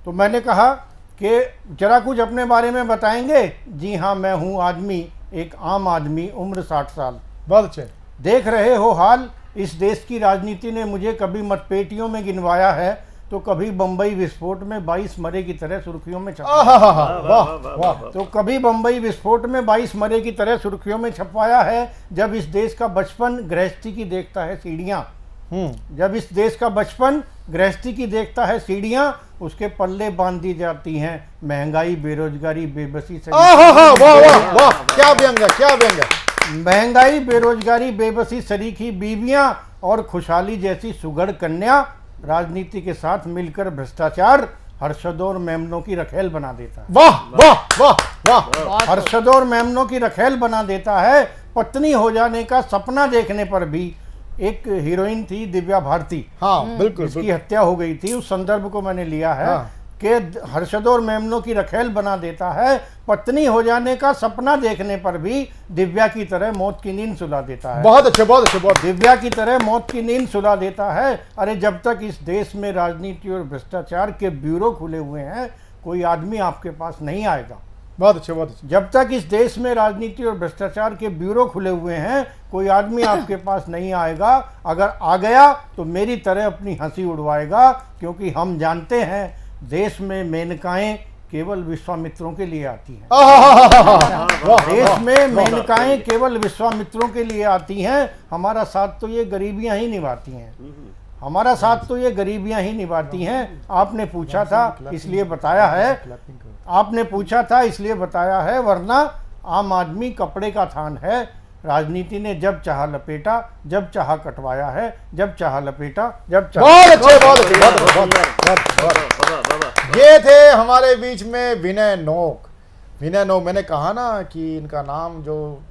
तो मैंने कहा कि जरा कुछ अपने बारे में बताएंगे। जी हाँ, मैं हूँ आदमी, एक आम आदमी, उम्र 60 साल। बहुत अच्छे। देख रहे हो हाल, इस देश की राजनीति ने मुझे कभी मतपेटियों में गिनवाया है तो कभी बम्बई विस्फोट में 22 मरे की तरह सुर्खियों में छपवाया। तो कभी बम्बई विस्फोट में 22 मरे की तरह सुर्खियों में छपवाया है। जब इस देश का बचपन गृहस्थी की देखता है सीढ़ियां, जब इस देश का बचपन गृहस्थी की देखता है सीढ़ियां, उसके पल्ले बांध दी जाती हैं महंगाई, बेरोजगारी, बेबसी से। क्या व्यंग है, क्या व्यंग है। महंगाई, बेरोजगारी, बेबसी, सरीखी बीवियां और खुशहाली जैसी सुघड़ कन्या राजनीति के साथ मिलकर भ्रष्टाचार, हर्षदोर मेमनों की रखेल बना देता है। वाह वाह वाह वाह। हर्षदोर मेमनों की रखेल बना देता है। पत्नी हो जाने का सपना देखने पर भी, एक हीरोइन थी दिव्या भारती, हाँ बिल्कुल, इसकी हत्या हो गई थी, उस संदर्भ को मैंने लिया है कि हर्षदोर मेमनों की रखेल बना देता है। पत्नी हो जाने का सपना देखने पर भी दिव्या की तरह मौत की नींद सुला देता है। बहुत अच्छे, बहुत अच्छे, बहुत। दिव्या की तरह मौत की नींद सुला देता है। अरे जब तक इस देश में राजनीति और भ्रष्टाचार के ब्यूरो खुले हुए हैं, कोई आदमी आपके पास नहीं आएगा। बहुत अच्छे, बहुत अच्छे। जब तक इस देश में राजनीति और भ्रष्टाचार के ब्यूरो खुले हुए हैं, कोई आदमी आपके पास नहीं आएगा। अगर आ गया तो मेरी तरह अपनी हंसी उड़वाएगा, क्योंकि हम जानते हैं देश में मेनकाएं केवल विश्वामित्रों के लिए आती हैं। देश में मेनकाएं केवल विश्वामित्रों के लिए आती हैं। हमारा साथ तो ये गरीबियां ही निभाती हैं, हमारा साथ तो ये गरीबियां ही निभाती हैं। आपने पूछा था इसलिए बताया है, आपने पूछा था इसलिए बताया है, वरना आम आदमी कपड़े का थान है। राजनीति ने जब चाहा लपेटा, जब चाहा कटवाया है, जब चाहा लपेटा, जब चाहा। बहुत अच्छे, बहुत अच्छे, बहुत। ये थे हमारे बीच में विनय नोक। विनय नोक, मैंने कहा ना कि इनका नाम जो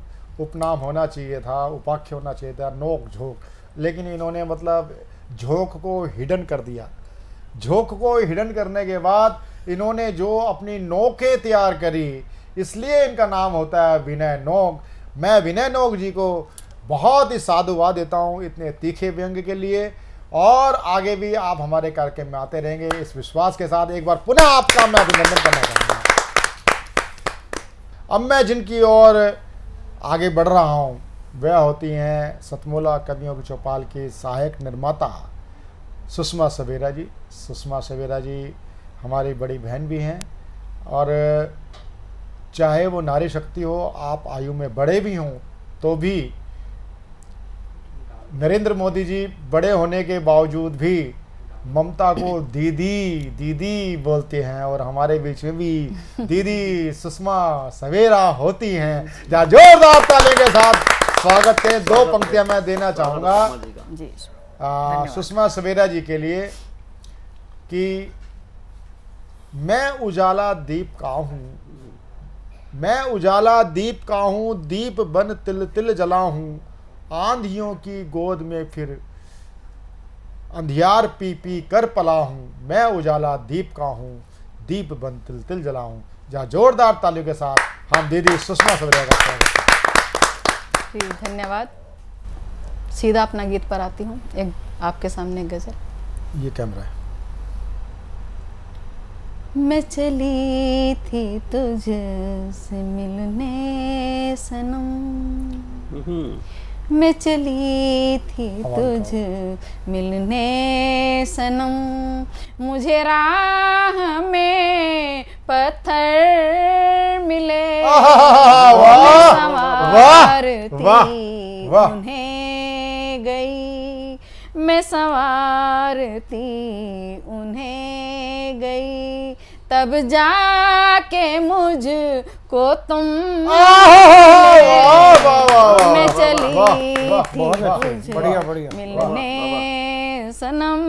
उपनाम होना चाहिए था, उपाख्य होना चाहिए था, नोक झोंक, लेकिन इन्होंने मतलब झोंक को हिडन कर दिया। झोंक को हिडन करने के बाद इन्होंने जो अपनी नोकें तैयार करी, इसलिए इनका नाम होता है विनय नोक। मैं विनय नोक जी को बहुत ही साधुवाद देता हूँ इतने तीखे व्यंग के लिए, और आगे भी आप हमारे कार्यक्रम में आते रहेंगे इस विश्वास के साथ। एक बार पुनः आपका मैं अभिनंदन करना चाहूँगा। अब मैं जिनकी ओर आगे बढ़ रहा हूँ वह होती हैं सतमोला कवियों की चौपाल की सहायक निर्माता सुषमा सवेरा जी। सुषमा सवेरा जी हमारी बड़ी बहन भी हैं, और चाहे वो नारी शक्ति हो, आप आयु में बड़े भी हों तो भी नरेंद्र मोदी जी बड़े होने के बावजूद भी ममता को दीदी दीदी बोलते हैं, और हमारे बीच में भी दीदी सुषमा सवेरा होती हैं। जहाँ जोरदार ताली के साथ स्वागत के 2 पंक्तियां मैं देना चाहूँगा सुषमा सवेरा जी के लिए कि मैं उजाला दीप का हूँ, मैं उजाला दीप का हूँ, दीप बन तिल तिल जला हूँ, आंधियों की गोद में फिर अंधियार पी पी कर पला हूँ, मैं उजाला दीप का हूँ, दीप बन तिल तिल जला हूँ। जहाँ जोरदार तालियों के साथ हम दीदी सुषमा सवेरा का स्वागत। जी धन्यवाद। सीधा अपना गीत पर आती हूँ, एक आपके सामने गजल। ये कैमरा है। मैं चली थी तुझसे मिलने सनम, मैं चली थी तुझ मिलने सनम, मुझे राह में पत्थर मिले, वाह संवारती वाह। उन्हें गई, मैं संवारती उन्हें गई, तब जाके मुझको तुम मैं चली थी तुझे बढ़िया बढ़िया मिलने सनम,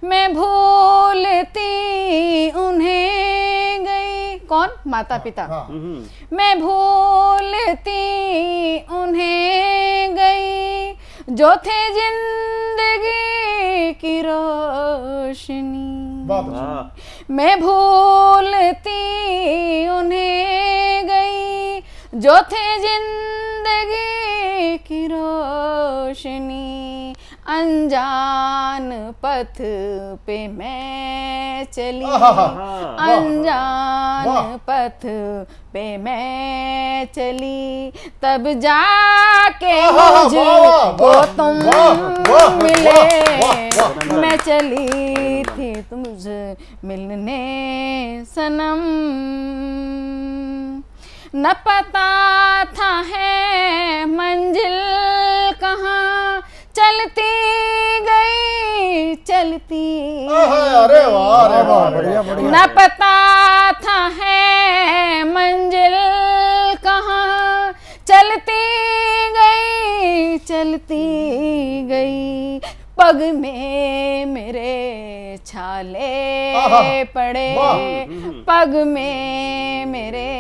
मैं भूलती उन्हें गई। कौन? माता पिता। मैं भूलती उन्हें गई, जो थे जिंदगी की रोशनी। मैं भूलती उन्हें गई, जो थे जिंदगी की रोशनी। अनजान पथ पे मैं चली, अनजान पथ पे मैं चली, तब जाके मुझको तुम मिले, मैं चली थी तुझे मिलने सनम। न पता था है मंजिल कहाँ, चलती गई चलती, अरे वाह अरे वाह, बढ़िया बढ़िया। न पता था है मंजिल कहाँ, चलती गई, पग में मेरे छाले पड़े, पग में मेरे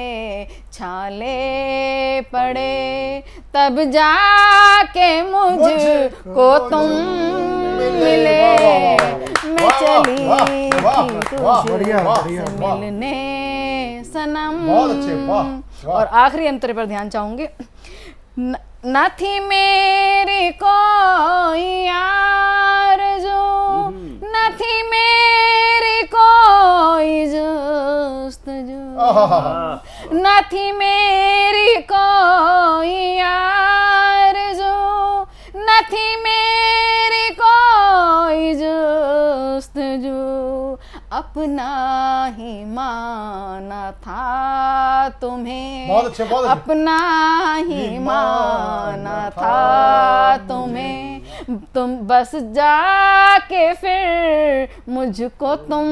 छाले पड़े, तब जाके मुझको तुम मिले, मैं चली थी तुझसे मिलने सनम। और आखिरी अंतर पर ध्यान चाहूंगी। न थी मेरी कोई आरज़ू, न थी मेरी कोई जस्तजू, न थी मेरी कोई आरज़ू, न थी मेरी कोई जस्तजू, अपना ही माना था तुम्हें, बहुत अच्छे, बहुत अच्छे। अपना ही माना था तुम्हें, तुम बस जाके फिर मुझको तुम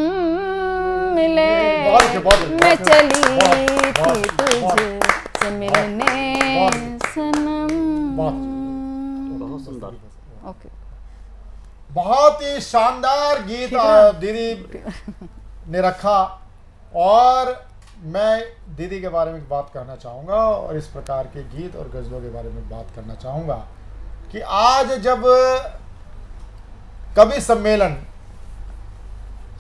मिले, मैं चली थी तुझसे मिलने सनम। बहुत सुंदर। ओके, बहुत ही शानदार गीत दीदी ने रखा, और मैं दीदी के बारे में बात करना चाहूँगा और इस प्रकार के गीत और गज़लों के बारे में बात करना चाहूँगा कि आज जब कवि सम्मेलन,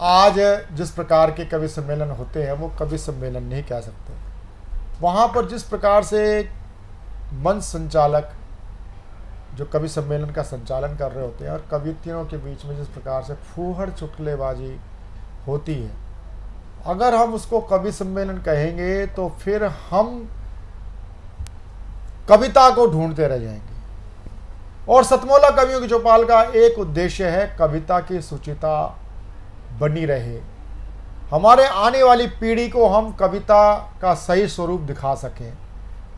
आज जिस प्रकार के कवि सम्मेलन होते हैं वो कवि सम्मेलन नहीं कह सकते। वहाँ पर जिस प्रकार से मंच संचालक जो कवि सम्मेलन का संचालन कर रहे होते हैं और कवियों के बीच में जिस प्रकार से फूहड़ चुटकुलेबाजी होती है, अगर हम उसको कवि सम्मेलन कहेंगे तो फिर हम कविता को ढूंढते रह जाएंगे। और सतमोला कवियों की चौपाल का एक उद्देश्य है कविता की सुचिता बनी रहे, हमारे आने वाली पीढ़ी को हम कविता का सही स्वरूप दिखा सकें,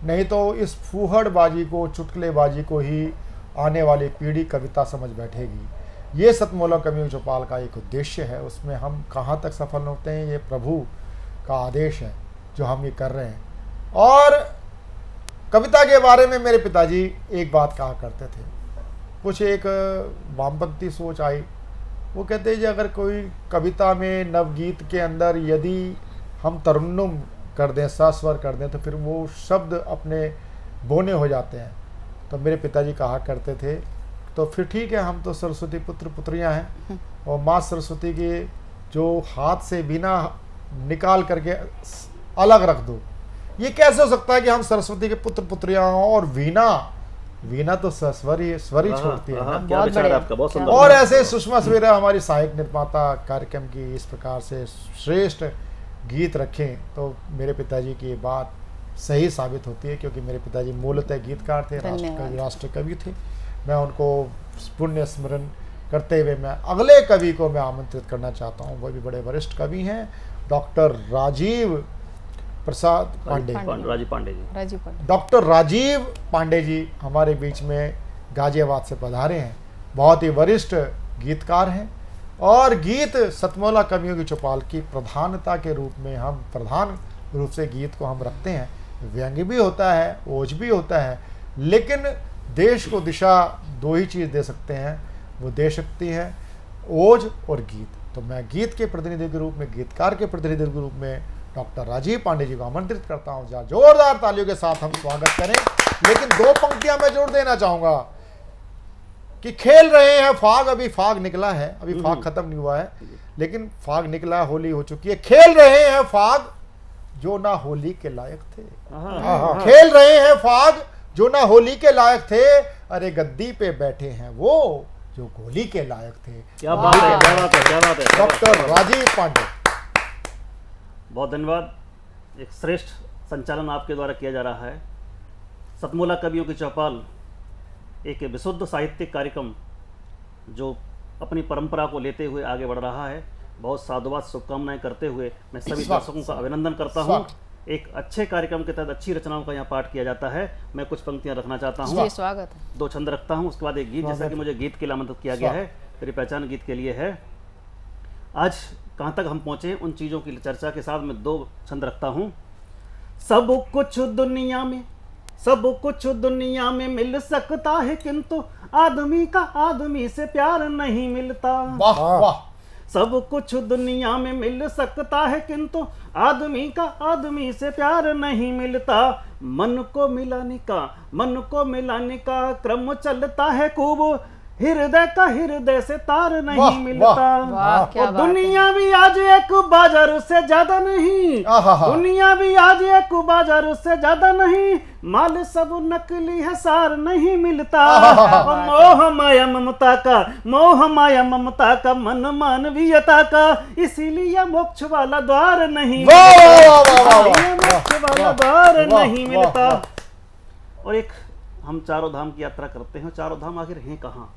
नहीं तो इस फूहड़बाजी को, चुटकुलेबाजी को ही आने वाली पीढ़ी कविता समझ बैठेगी। ये सतमोला कवियों चौपाल का एक उद्देश्य है। उसमें हम कहाँ तक सफल होते हैं ये प्रभु का आदेश है जो हम ये कर रहे हैं। और कविता के बारे में मेरे पिताजी एक बात कहा करते थे, कुछ एक वामपंथी सोच आई, वो कहते हैं कि अगर कोई कविता में नवगीत के अंदर यदि हम तरन्नुम कर दें, सस्वर कर दें, तो फिर वो शब्द अपने बोने हो जाते हैं। तो मेरे पिताजी कहा करते थे तो फिर ठीक है, हम तो सरस्वती पुत्र पुत्रियां हैं और माँ सरस्वती के जो हाथ से वीणा निकाल करके अलग रख दो, ये कैसे हो सकता है कि हम सरस्वती के पुत्र पुत्रियां हों और वीणा तो स्वर ही छोड़ती है ना। क्या विचार है आपका, बहुत सुंदर। और ऐसे सुषमा सवेरा हमारी सहायक निर्माता कार्यक्रम की इस प्रकार से श्रेष्ठ गीत रखें तो मेरे पिताजी की बात सही साबित होती है, क्योंकि मेरे पिताजी मूलतः गीतकार थे, राष्ट्र कवि थे। मैं उनको पुण्य स्मरण करते हुए मैं अगले कवि को मैं आमंत्रित करना चाहता हूँ। वो भी बड़े वरिष्ठ कवि हैं, डॉक्टर राजीव प्रसाद पांडे, राजीव पांडे। डॉक्टर राजीव पांडे जी हमारे बीच में गाजियाबाद से पधारे हैं। बहुत ही वरिष्ठ गीतकार हैं और गीत सतमोला कवियों की चौपाल की प्रधानता के रूप में हम प्रधान रूप से गीत को हम रखते हैं। व्यंग्य भी होता है, ओज भी होता है, लेकिन देश को दिशा दो ही चीज़ दे सकते हैं, वो दे सकती है ओज और गीत। तो मैं गीत के प्रतिनिधि के रूप में, गीतकार के प्रतिनिधि के रूप में डॉक्टर राजीव पांडे जी को आमंत्रित करता हूं। जहाँ जोरदार तालियों के साथ हम स्वागत करें। लेकिन दो पंक्तियां मैं जोड़ देना चाहूंगा कि खेल रहे हैं फाग, अभी फाग निकला है, अभी फाग खत्म नहीं हुआ है, लेकिन फाग निकला, होली हो चुकी है। खेल रहे हैं फाग जो ना होली के लायक थे, खेल रहे हैं फाग जो ना होली के लायक थे, अरे गद्दी पे बैठे हैं वो जो गोली के लायक थे। क्या बात है, क्या बात है, क्या बात है। डॉक्टर राजीव पांडे, बहुत धन्यवाद। एक श्रेष्ठ संचालन आपके द्वारा किया जा रहा है। सतमोला कवियों की चौपाल एक विशुद्ध साहित्यिक कार्यक्रम जो अपनी परंपरा को लेते हुए आगे बढ़ रहा है। बहुत साधुवाद शुभकामनाएं करते हुए मैं सभी दर्शकों का अभिनंदन करता हूं। एक अच्छे कार्यक्रम के तहत अच्छी रचनाओं का यहाँ पाठ किया जाता है। मैं कुछ पंक्तियां रखना चाहता हूँ, स्वागत है। 2 छंद रखता हूँ, उसके बाद एक गीत, जैसा कि मुझे गीत के लिए आमंत्रित किया गया है, मेरी पहचान गीत के लिए है। आज कहाँ तक हम पहुँचे उन चीज़ों की चर्चा के साथ मैं 2 छंद रखता हूँ। सब कुछ दुनिया में मिल सकता है, किंतु आदमी का आदमी से प्यार नहीं मिलता। वाह वाह। सब कुछ दुनिया में मिल सकता है, किंतु आदमी का आदमी से प्यार नहीं मिलता। मन को मिलाने का क्रम चलता है खूब, हृदय का हृदय से तार नहीं मिलता। और दुनिया भी आज एक बाजार से ज्यादा नहीं, दुनिया भी आज एक बाजार से ज्यादा नहीं, माल सब नकली है, सार नहीं मिलता। और मोह माया ममता का मन मानवीयता का, इसीलिए मोक्ष वाला द्वार नहीं मिलता, मोक्ष वाला द्वार नहीं मिलता। और एक हम चारों धाम की यात्रा करते हैं, चारों धाम आखिर हैं कहाँ,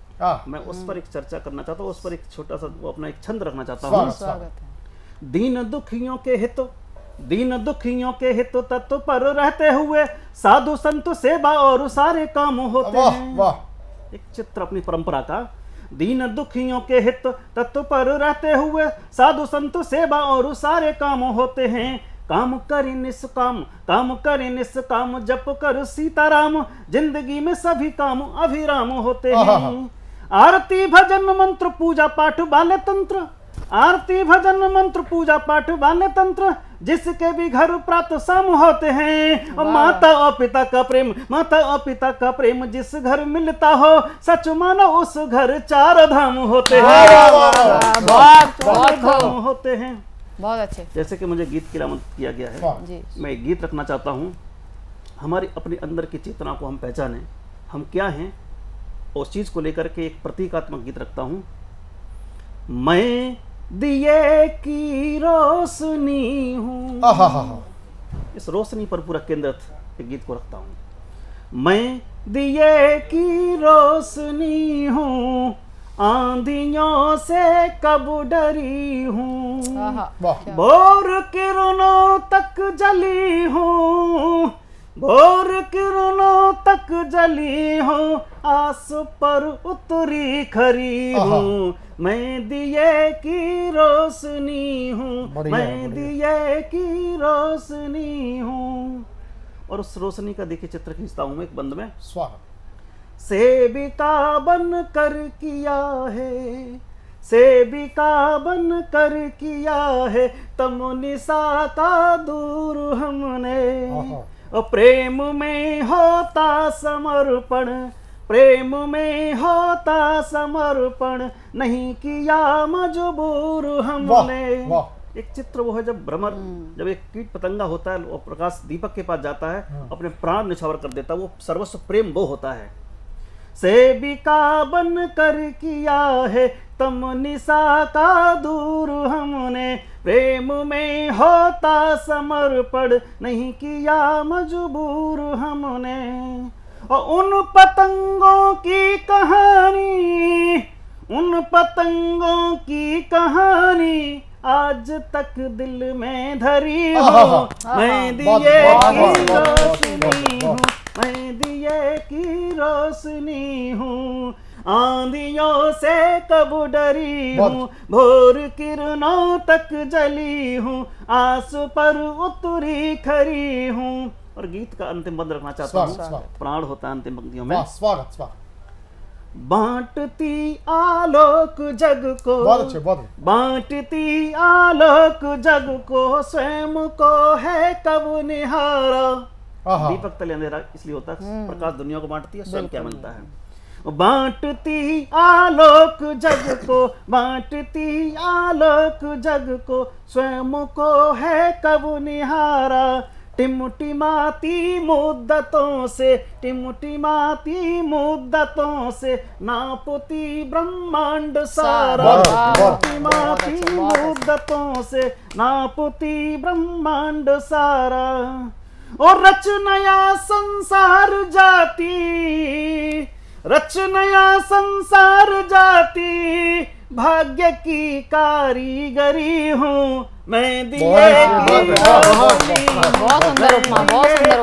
मैं उस पर एक चर्चा करना चाहता हूँ, उस पर एक छोटा सा वो अपना एक छंद रखना चाहता हूँ। दीन दुखियों के हित तत्व पर रहते हुए साधु संत सेवा और सारे काम होते हैं। एक चित्र अपनी परंपरा का। दीन दुखियों के हित तत्व पर रहते हुए साधु संत सेवा और सारे काम होते हैं। काम करे निष्काम जप कर सीताराम, जिंदगी में सभी काम अभिराम होते हैं। आरती भजन मंत्र पूजा पाठ वाले तंत्र, आरती भजन मंत्र पूजा पाठ वाले तंत्र, जिसके भी घर प्रातः शाम होते हैं। और माता और पिता का प्रेम जिस घर मिलता हो, सच मानो उस घर 4 धाम होते हैं, 4 धाम होते हैं। बहुत अच्छे। जैसे कि मुझे गीत के लिए आमंत्रित किया गया है, मैं एक गीत रखना चाहता हूँ। हमारी अपने अंदर की चेतना को हम पहचानें, हम क्या हैं, उस चीज को लेकर के एक प्रतीकात्मक गीत रखता हूं। मैं दिए की रोशनी हूं, इस रोशनी पर पूरा केंद्रित एक गीत को रखता हूं। मैं दिए की रोशनी हूं, आंधियों से कब डरी हूं, भोर किरणों तक जली हूं, भोर किरणों तक जली हूँ, आस पर उतरी खरी हूँ। मैं दिए की रोशनी हूँ, मैं दिए की रोशनी हूँ। और उस रोशनी का देखिए चित्र खींचता हूँ मैं एक बंद में। सेविका बन कर किया है, सेविका बन कर किया है, तमनिसा का दूर हमने। प्रेम में होता समर्पण, प्रेम में होता समर्पण, नहीं किया मजबूर हमने। एक चित्र वो है जब भ्रमर, जब एक कीट पतंगा होता है वो प्रकाश दीपक के पास जाता है, अपने प्राण निछावर कर देता है, वो सर्वस्व प्रेम वो होता है। सेविका बन कर किया है, तमनिसा का दूर हमने, प्रेम में होता समर्पण, नहीं किया मजबूर हमने। और उन पतंगों की कहानी, उन पतंगों की कहानी आज तक दिल में धरी हूँ, मैं दिए की रोशनी हूँ, मैं दिए की रोशनी हूँ, आंधियों से कब डरी हूँ, भोर किरणों तक जली हूँ, आस पर उतरी खरी हूँ। और गीत का अंतिम बंद रखना चाहता हूँ, प्राण होता है अंतिम पंक्तियों में। स्वागत स्वागत। बांटती आलोक जग को, बहुत अच्छे, बहुत अच्छे। बांटती आलोक जग को, स्वयं को है कब निहारा। दीपक तले अंधेरा इसलिए होता है, प्रकाश दुनिया को बांटती है, स्वयं क्या बनता है। बांटती आलोक जग को, बांटती आलोक जग को, स्वयं को है कब निहारा। टिमटिमाती मुद्दतों से, टिमटिमाती मुद्दतों से, नापती ब्रह्मांड सारा। टिमटिमाती मुद्दतों से, नापती ब्रह्मांड सारा। और रच नया संसार जाती, रच नया संसार जाती, भाग्य की कारीगरी हूँ, मैं दिए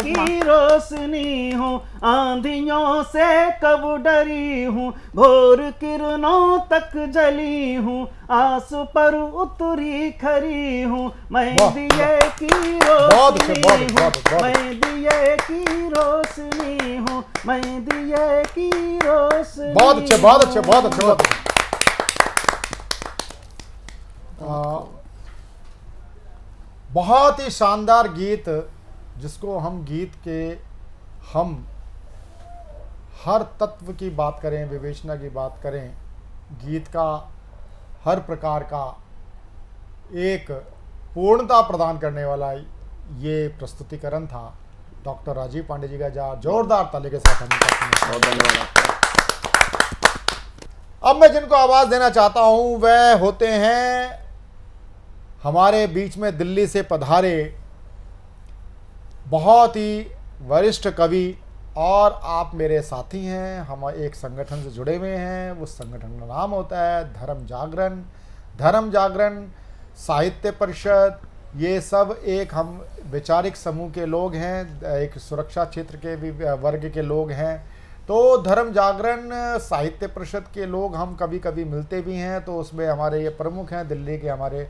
की रोशनी हूँ, आंधियों से कब डरी हूँ, भोर किरणों तक जली हूँ, आस पर उतरी खरी हूँ, मैं दिए की रोशनी हूँ, मैं दिए की रोशनी हूँ, मैं दिए की रोशनी। बहुत अच्छे, बहुत अच्छे, बहुत अच्छे, बहुत अच्छे। बहुत ही शानदार गीत, जिसको हम गीत के हम हर तत्व की बात करें, विवेचना की बात करें, गीत का हर प्रकार का एक पूर्णता प्रदान करने वाला ये प्रस्तुतिकरण था डॉक्टर राजीव पांडे जी का। जोरदार ताली के साथ हम धन्यवाद। अब मैं जिनको आवाज़ देना चाहता हूं वह होते हैं हमारे बीच में दिल्ली से पधारे बहुत ही वरिष्ठ कवि, और आप मेरे साथी हैं। हम एक संगठन से जुड़े हुए हैं, उस संगठन का नाम होता है धर्म जागरण। धर्म जागरण, साहित्य परिषद, ये सब एक हम वैचारिक समूह के लोग हैं, एक सुरक्षा क्षेत्र के भी वर्ग के लोग हैं। तो धर्म जागरण साहित्य परिषद के लोग हम कभी कभी मिलते भी हैं, तो उसमें हमारे ये प्रमुख हैं, दिल्ली के हमारे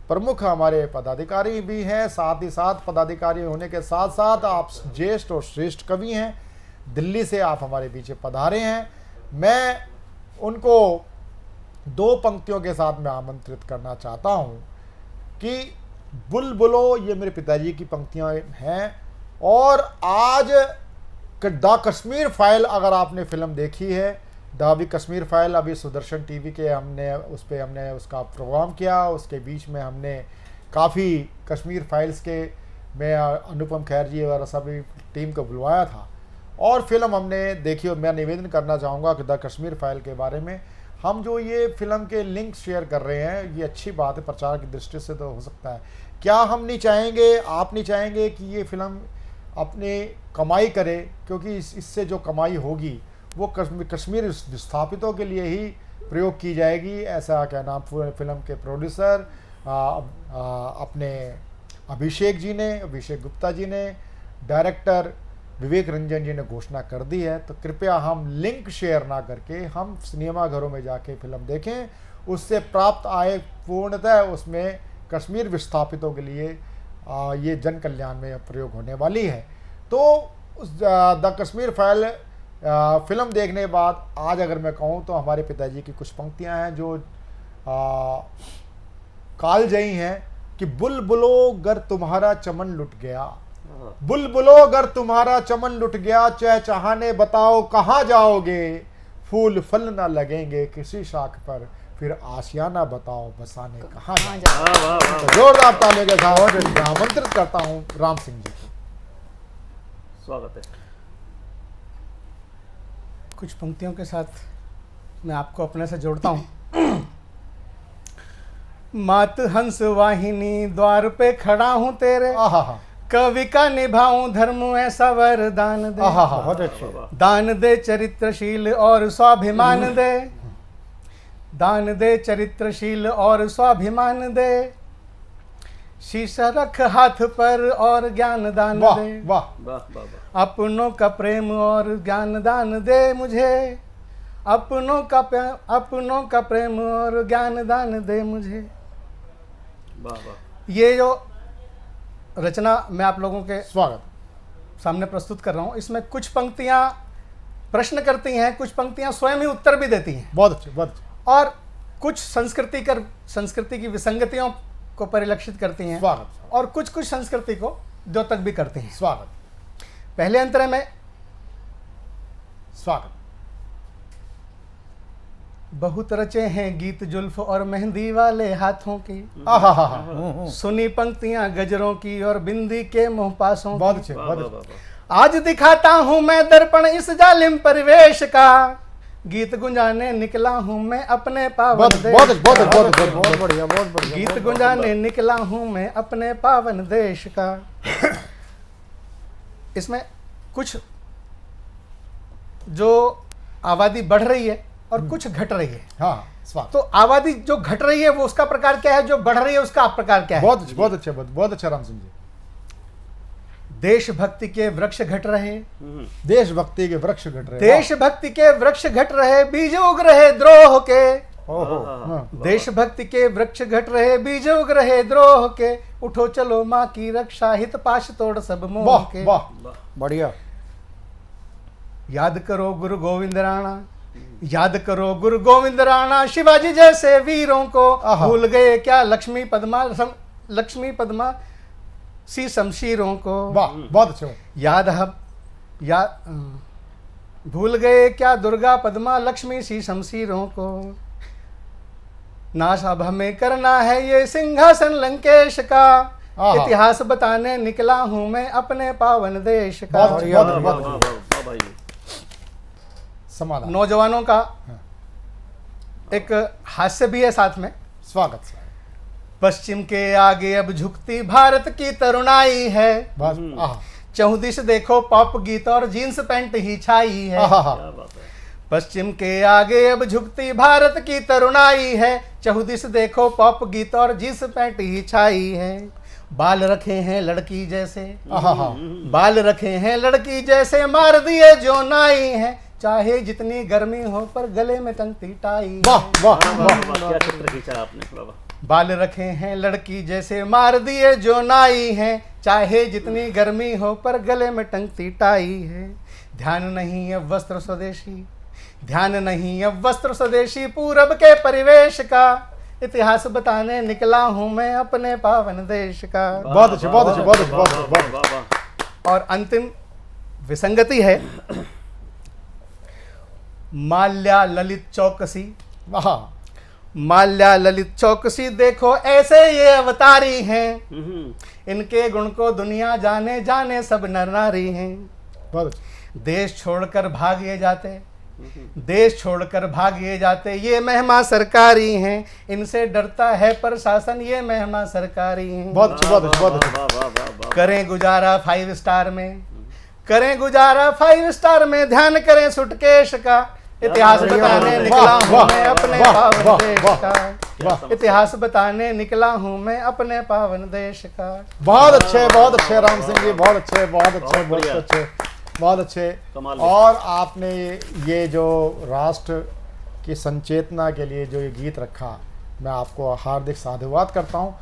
प्रमुख हमारे पदाधिकारी भी हैं। साथ ही साथ पदाधिकारी होने के साथ साथ आप ज्येष्ठ और श्रेष्ठ कवि हैं, दिल्ली से आप हमारे पीछे पधारे हैं। मैं उनको दो पंक्तियों के साथ मैं आमंत्रित करना चाहता हूं कि बुलबुलो, ये मेरे पिताजी की पंक्तियां हैं। और आज द कश्मीर फाइल, अगर आपने फिल्म देखी है द कश्मीर फाइल, अभी सुदर्शन टीवी के हमने उस पर हमने उसका प्रोग्राम किया, उसके बीच में हमने काफ़ी कश्मीर फाइल्स के मैं अनुपम खैर जी और सभी टीम को बुलवाया था और फिल्म हमने देखी। और मैं निवेदन करना चाहूँगा कि द कश्मीर फाइल के बारे में हम जो ये फिल्म के लिंक शेयर कर रहे हैं, ये अच्छी बात है, प्रचार की दृष्टि से तो हो सकता है। क्या हम नहीं चाहेंगे, आप नहीं चाहेंगे कि ये फिल्म अपने कमाई करे, क्योंकि इससे जो कमाई होगी वो कश्मीर विस्थापितों के लिए ही प्रयोग की जाएगी। ऐसा क्या नाम फिल्म के प्रोड्यूसर अपने अभिषेक गुप्ता जी ने, डायरेक्टर विवेक रंजन जी ने घोषणा कर दी है। तो कृपया हम लिंक शेयर ना करके हम सिनेमा घरों में जाके फिल्म देखें, उससे प्राप्त आय पूर्णतः उसमें कश्मीर विस्थापितों के लिए ये जन कल्याण में प्रयोग होने वाली है। तो द कश्मीर फाइल फिल्म देखने के बाद आज अगर मैं कहूँ तो हमारे पिताजी की कुछ पंक्तियाँ हैं जो कालजयी हैं कि बुलबुलो गर तुम्हारा चमन लुट गया, बुलबुलो गर तुम्हारा चमन लुट गया, चहचहाने बताओ कहाँ जाओगे, फूल फल ना लगेंगे किसी शाख पर, फिर आशियाना बताओ बसाने कहाँ जाओगे। जोरदार तालियों के साथ आमंत्रित करता हूँ राम सिंह जी को। स्वागत है। कुछ पंक्तियों के साथ मैं आपको अपने से जोड़ता हूँ। मात हंस वाहिनी द्वार पे खड़ा हूँ तेरे, कवि का निभाऊं धर्म ऐसा वरदान दे। बहुत अच्छे। दान दे चरित्रशील और स्वाभिमान दे, दान दे चरित्रशील और स्वाभिमान दे, शीशा रख हाथ पर और ज्ञान दान वाह दे, वाह वाह वाह वाह। अपनों का प्रेम और ज्ञान दान दे मुझे, अपनों का प्रेम और ज्ञान दान दे मुझे। वाह वाह। ये जो रचना मैं आप लोगों के स्वागत सामने प्रस्तुत कर रहा हूँ, इसमें कुछ पंक्तियाँ प्रश्न करती हैं, कुछ पंक्तियाँ स्वयं ही उत्तर भी देती हैं, बहुत अच्छे बहुत अच्छे। और कुछ संस्कृति की विसंगतियों को परिलक्षित करती हैं, स्वागत और कुछ संस्कृति को द्योतक भी करती हैं। स्वागत पहले अंतरे में स्वागत। बहुत रचे हैं गीत जुल्फ और मेहंदी वाले हाथों की, आहा, सुनी पंक्तियां गजरों की और बिंदी के मुंह पासों बहुत की। अच्छे बहुत अच्छे। आज दिखाता हूं मैं दर्पण इस जालिम परिवेश का, गीत गुंजाने निकला हूं मैं अपने पावन देश बहुत का। बहुत बढ़िया बहुत बढ़िया। गीत गुंजाने निकला हूं मैं अपने पावन देश का। इसमें कुछ जो आबादी बढ़ रही है और कुछ घट रही है। हाँ स्वागत। तो आबादी जो घट रही है वो उसका प्रकार क्या है, जो बढ़ रही है उसका प्रकार क्या है? बहुत अच्छे बहुत अच्छा राम सिंह जी। देशभक्ति के वृक्ष घट रहे, देशभक्ति के वृक्ष घट रहे, देशभक्ति के वृक्ष घट रहे, बीज उग रहे द्रोह के। ओहो, देशभक्ति के वृक्ष घट रहे, बीज उग रहे द्रोह के, उठो चलो माँ की रक्षा, हित पाश तोड़ सब मोह वाह के। वाह बढ़िया। याद करो गुरु गोविंद राणा, याद करो गुरु गोविंद राणा, शिवाजी जैसे वीरों को भूल गए क्या लक्ष्मी पद्मा सी शमशीरों को। वाह बहुत अच्छे। भूल गए क्या दुर्गा पद्मा लक्ष्मी सी शमशीरों को। नाश अब हमें करना है ये सिंहासन लंकेश का, इतिहास बताने निकला हूं मैं अपने पावन देश का। समाधान। नौजवानों का एक हास्य भी है साथ में। स्वागत। पश्चिम के आगे अब झुकती भारत की तरुणाई है, चौदिश देखो पॉप गीत और जीन्स पैंट ही छाई है। पश्चिम के आगे अब झुकती भारत की तरुणाई है, चौदिश देखो पॉप गीत और जीन्स पैंट ही छाई है। बाल रखे हैं लड़की जैसे, बाल रखे हैं लड़की जैसे, मार दिए जो नाई है, चाहे जितनी गर्मी हो पर गले में टंगती टाई। वाह वाह क्या चित्र खींचा आपने। बाल रखे हैं लड़की जैसे, मार दिए जो नाई है, चाहे जितनी गर्मी हो पर गले में टंगती टाई है। ध्यान नहीं अब वस्त्र स्वदेशी, ध्यान नहीं अब वस्त्र स्वदेशी, पूरब के परिवेश का, इतिहास बताने निकला हूं मैं अपने पावन देश का। बहुत अच्छे बहुत अच्छे बहुत अच्छे बहुत अच्छे। और अंतिम विसंगति है, माल्या ललित चौकसी, माल्या ललित चौकसी देखो ऐसे ये अवतारी हैं, इनके गुण को दुनिया जाने जाने सब नर नारी हैं। देश छोड़कर भागे जाते, देश छोड़कर भागे जाते, ये महिमा सरकारी हैं, इनसे डरता है प्रशासन, ये महिमा सरकारी हैं। बहुत बहुत। करें गुजारा 5 स्टार में, करें गुजारा 5 स्टार में, ध्यान करें सुटकेश का, इतिहास बताने निकला हूं मैं अपने पावन देश का, इतिहास बताने निकला हूं मैं अपने पावन देश का। बहुत अच्छे राम सिंह जी, बहुत अच्छे बहुत अच्छे बहुत अच्छे बहुत अच्छे। और आपने ये जो राष्ट्र की संचेतना के लिए जो ये गीत रखा, मैं आपको हार्दिक साधुवाद करता हूँ।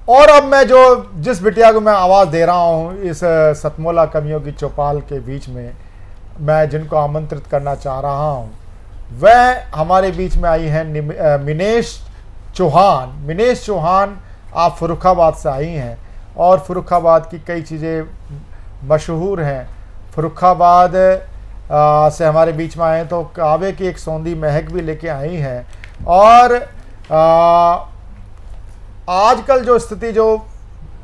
और अब मैं जो जिस बिटिया को मैं आवाज़ दे रहा हूँ इस सतमोला कवियों की चौपाल के बीच में, मैं जिनको आमंत्रित करना चाह रहा हूँ, वह हमारे बीच में आई हैं मिनेश चौहान। मिनेश चौहान आप फर्रुखाबाद से आई हैं और फर्रुखाबाद की कई चीज़ें मशहूर हैं। फर्रुखाबाद से हमारे बीच में आए तो कावे की एक सौंधी महक भी लेके आई हैं। और आजकल जो स्थिति जो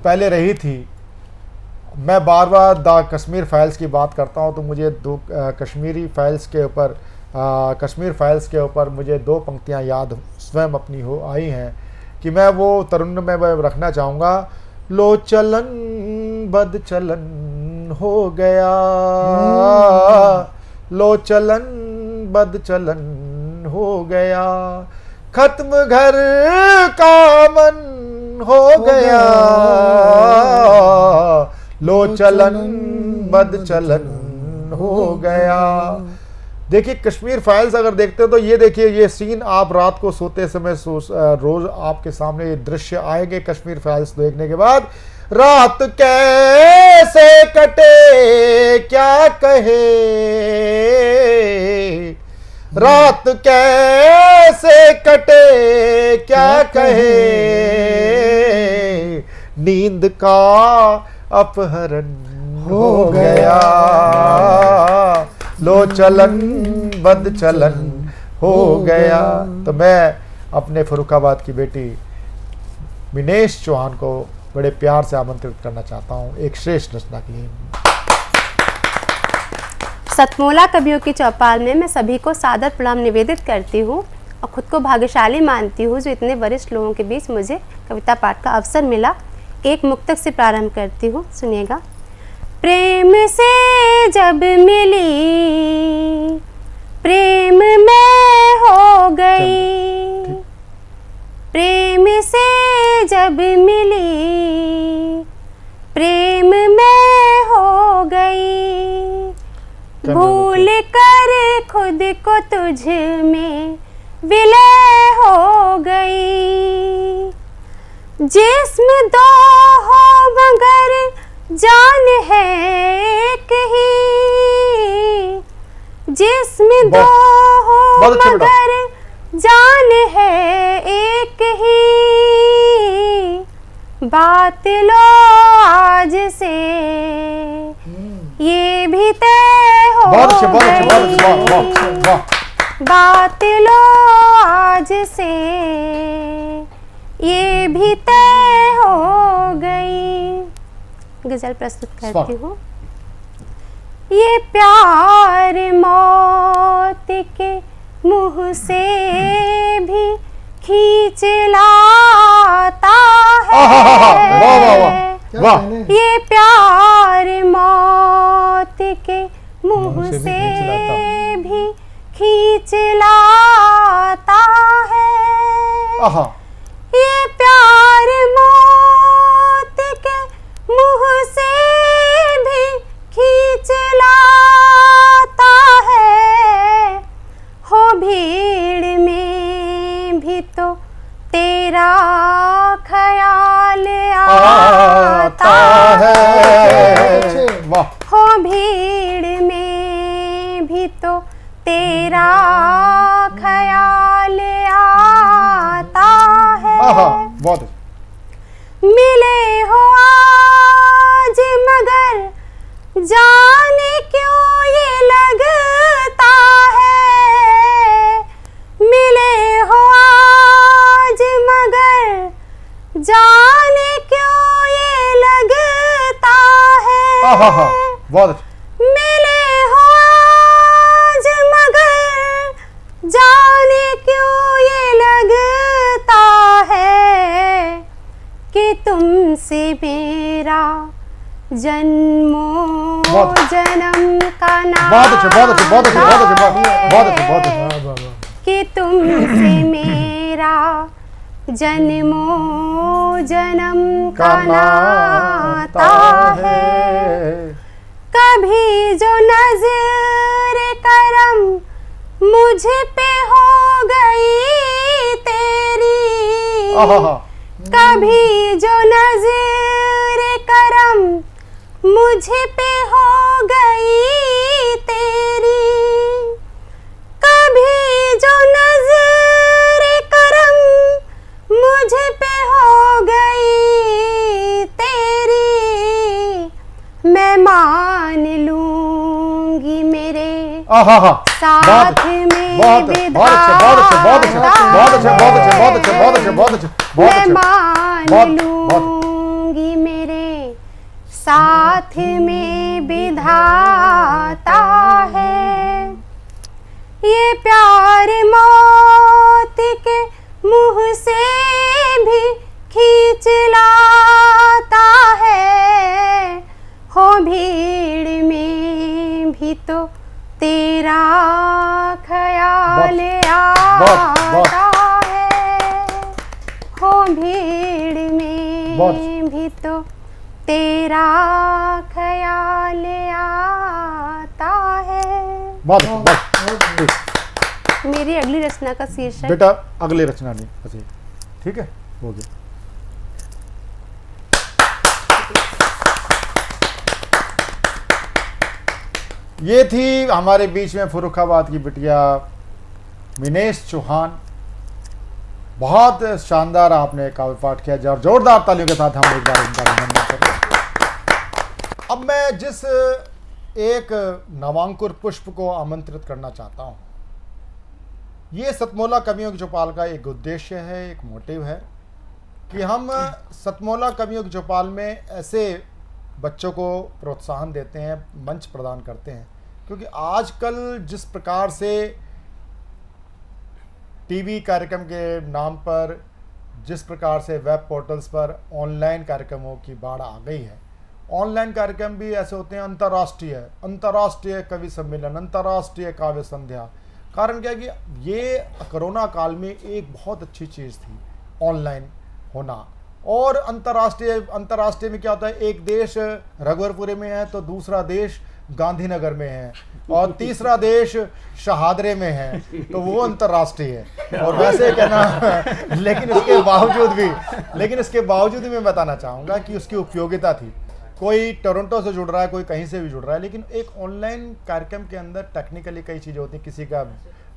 पहले रही थी, मैं बार बार द कश्मीर फाइल्स की बात करता हूं तो मुझे कश्मीर फाइल्स के ऊपर मुझे 2 पंक्तियां याद स्वयं अपनी हो आई हैं कि मैं वो तरुण में रखना चाहूँगा। लो चलन बद चलन हो गया, लो चलन बद चलन हो गया, खत्म घर का मन हो गया, लो चलन बद चलन हो गया। देखिए कश्मीर फाइल्स अगर देखते हो तो ये देखिए, ये सीन आप रात को सोते समय रोज आपके सामने ये दृश्य आएंगे कश्मीर फाइल्स देखने के बाद। रात कैसे कटे क्या कहे, रात कैसे कटे क्या कहे, नींद का अपहरण हो गया, लो चलन बद चलन हो गया। तो मैं अपने फर्रुखाबाद की बेटी मिनेश चौहान को बड़े प्यार से आमंत्रित करना चाहता हूं एक श्रेष्ठ रचना के लिए। सतमोला कवियों की चौपाल में मैं सभी को सादर प्रणाम निवेदित करती हूँ और खुद को भाग्यशाली मानती हूँ जो इतने वरिष्ठ लोगों के बीच मुझे कविता पाठ का अवसर मिला। एक मुक्तक से प्रारंभ करती हूँ, सुनिएगा। प्रेम से जब मिली प्रेम में हो गई, प्रेम से जब मिली प्रेम में हो गई, भूल कर खुद को तुझ में विलय हो गई। जिस्म दो हो मगर जान है एक ही, जिस्म दो हो मगर जान है एक ही, बात लो आज से ये भी तय हो गई, बात लो आज से ये भी तय हो गई। गजल प्रस्तुत करती हूँ। ये प्यार मौत के मुंह से भी खींच लाता है, ये प्यार मौत के मुंह से भी खींच लाता है, ये प्यार मौत के मुंह से भी खींच लाता है, हो भीड़ में भी तो तेरा ख्याल आता है, हो भीड़ में भी तो तेरा ख्याल आता है। मिले हो आज मगर जाने क्यों ये लगता है, मिले हो आज मगर जाने क्यों ये लगता है, मिले हो आज मगर जाने क्यों ये लगता है, कि तुमसे मेरा जन्मों जन्म का नाता है, कि तुमसे मेरा जन्मों जन्म का नाता है। कभी जो नजर करम मुझ पे हो गई तेरी, कभी जो नजर करम मुझ पे हो गई तेरी, कभी जो नजर करम मुझ पे हो गई तेरी, मैं मान लूंगी मेरे साथ में मैं मान लूंगी मेरे साथ में विधाता है। ये प्यार मौत के मुंह से भी खींच लाता है, हो भीड़ में भी तो तेरा ख्याल आता है। भीड़ में भी तो तेरा ख्याल आता है। मेरी अगली रचना का शीर्षक बेटा अगली रचना नहीं अच्छा ठीक है हो गया। ये थी हमारे बीच में फर्रुखाबाद की बिटिया मिनेश चौहान। बहुत शानदार आपने काव्य पाठ किया और जोरदार तालियों के साथ हम एक बार इनका अभिनंदन करें। अब मैं जिस एक नवांकुर पुष्प को आमंत्रित करना चाहता हूं, ये सतमोला कवियों की चौपाल का एक उद्देश्य है, एक मोटिव है कि हम सतमोला कवियों की चौपाल में ऐसे बच्चों को प्रोत्साहन देते हैं, मंच प्रदान करते हैं, क्योंकि आजकल जिस प्रकार से टीवी कार्यक्रम के नाम पर, जिस प्रकार से वेब पोर्टल्स पर ऑनलाइन कार्यक्रमों की बाढ़ आ गई है, ऑनलाइन कार्यक्रम भी ऐसे होते हैं अंतर्राष्ट्रीय कवि सम्मेलन, अंतर्राष्ट्रीय काव्य संध्या। कारण क्या है कि ये कोरोना काल में एक बहुत अच्छी चीज़ थी ऑनलाइन होना। और अंतर्राष्ट्रीय में क्या होता है, एक देश रघुवरपुरे में है तो दूसरा देश गांधीनगर में है और तीसरा देश शहादरे में है, तो वो अंतर्राष्ट्रीय है। और वैसे कहना लेकिन इसके बावजूद भी मैं बताना चाहूँगा कि उसकी उपयोगिता थी। कोई टोरंटो से जुड़ रहा है, कोई कहीं से भी जुड़ रहा है, लेकिन एक ऑनलाइन कार्यक्रम के अंदर टेक्निकली कई चीज़ें होती हैं। किसी का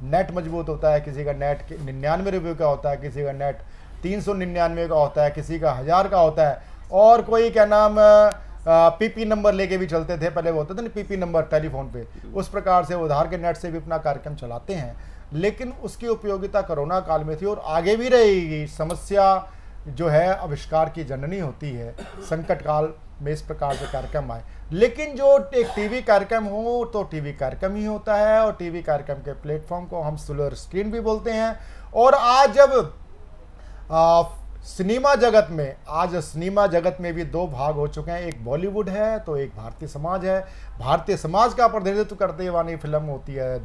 नेट मजबूत होता है, किसी का नेट 99 रुपये का होता है, किसी का नेट 399 का होता है, किसी का 1000 का होता है, और कोई क्या नाम पीपी नंबर लेके भी चलते थे, पहले वो होते थे ना पीपी नंबर टेलीफोन पे, उस प्रकार से उधार के नेट से भी अपना कार्यक्रम चलाते हैं। लेकिन उसकी उपयोगिता कोरोना काल में थी और आगे भी रहेगी। समस्या जो है आविष्कार की जननी होती है। संकट काल में इस प्रकार के कार्यक्रम आए, लेकिन जो एक टीवी कार्यक्रम हो तो टीवी कार्यक्रम ही होता है, और टीवी कार्यक्रम के प्लेटफॉर्म को हम सिल्वर स्क्रीन भी बोलते हैं। और आज जब सिनेमा जगत में भी दो भाग हो चुके हैं, एक बॉलीवुड है तो एक भारतीय समाज है। भारतीय समाज का प्रतिनिधित्व करते वाली फिल्म होती है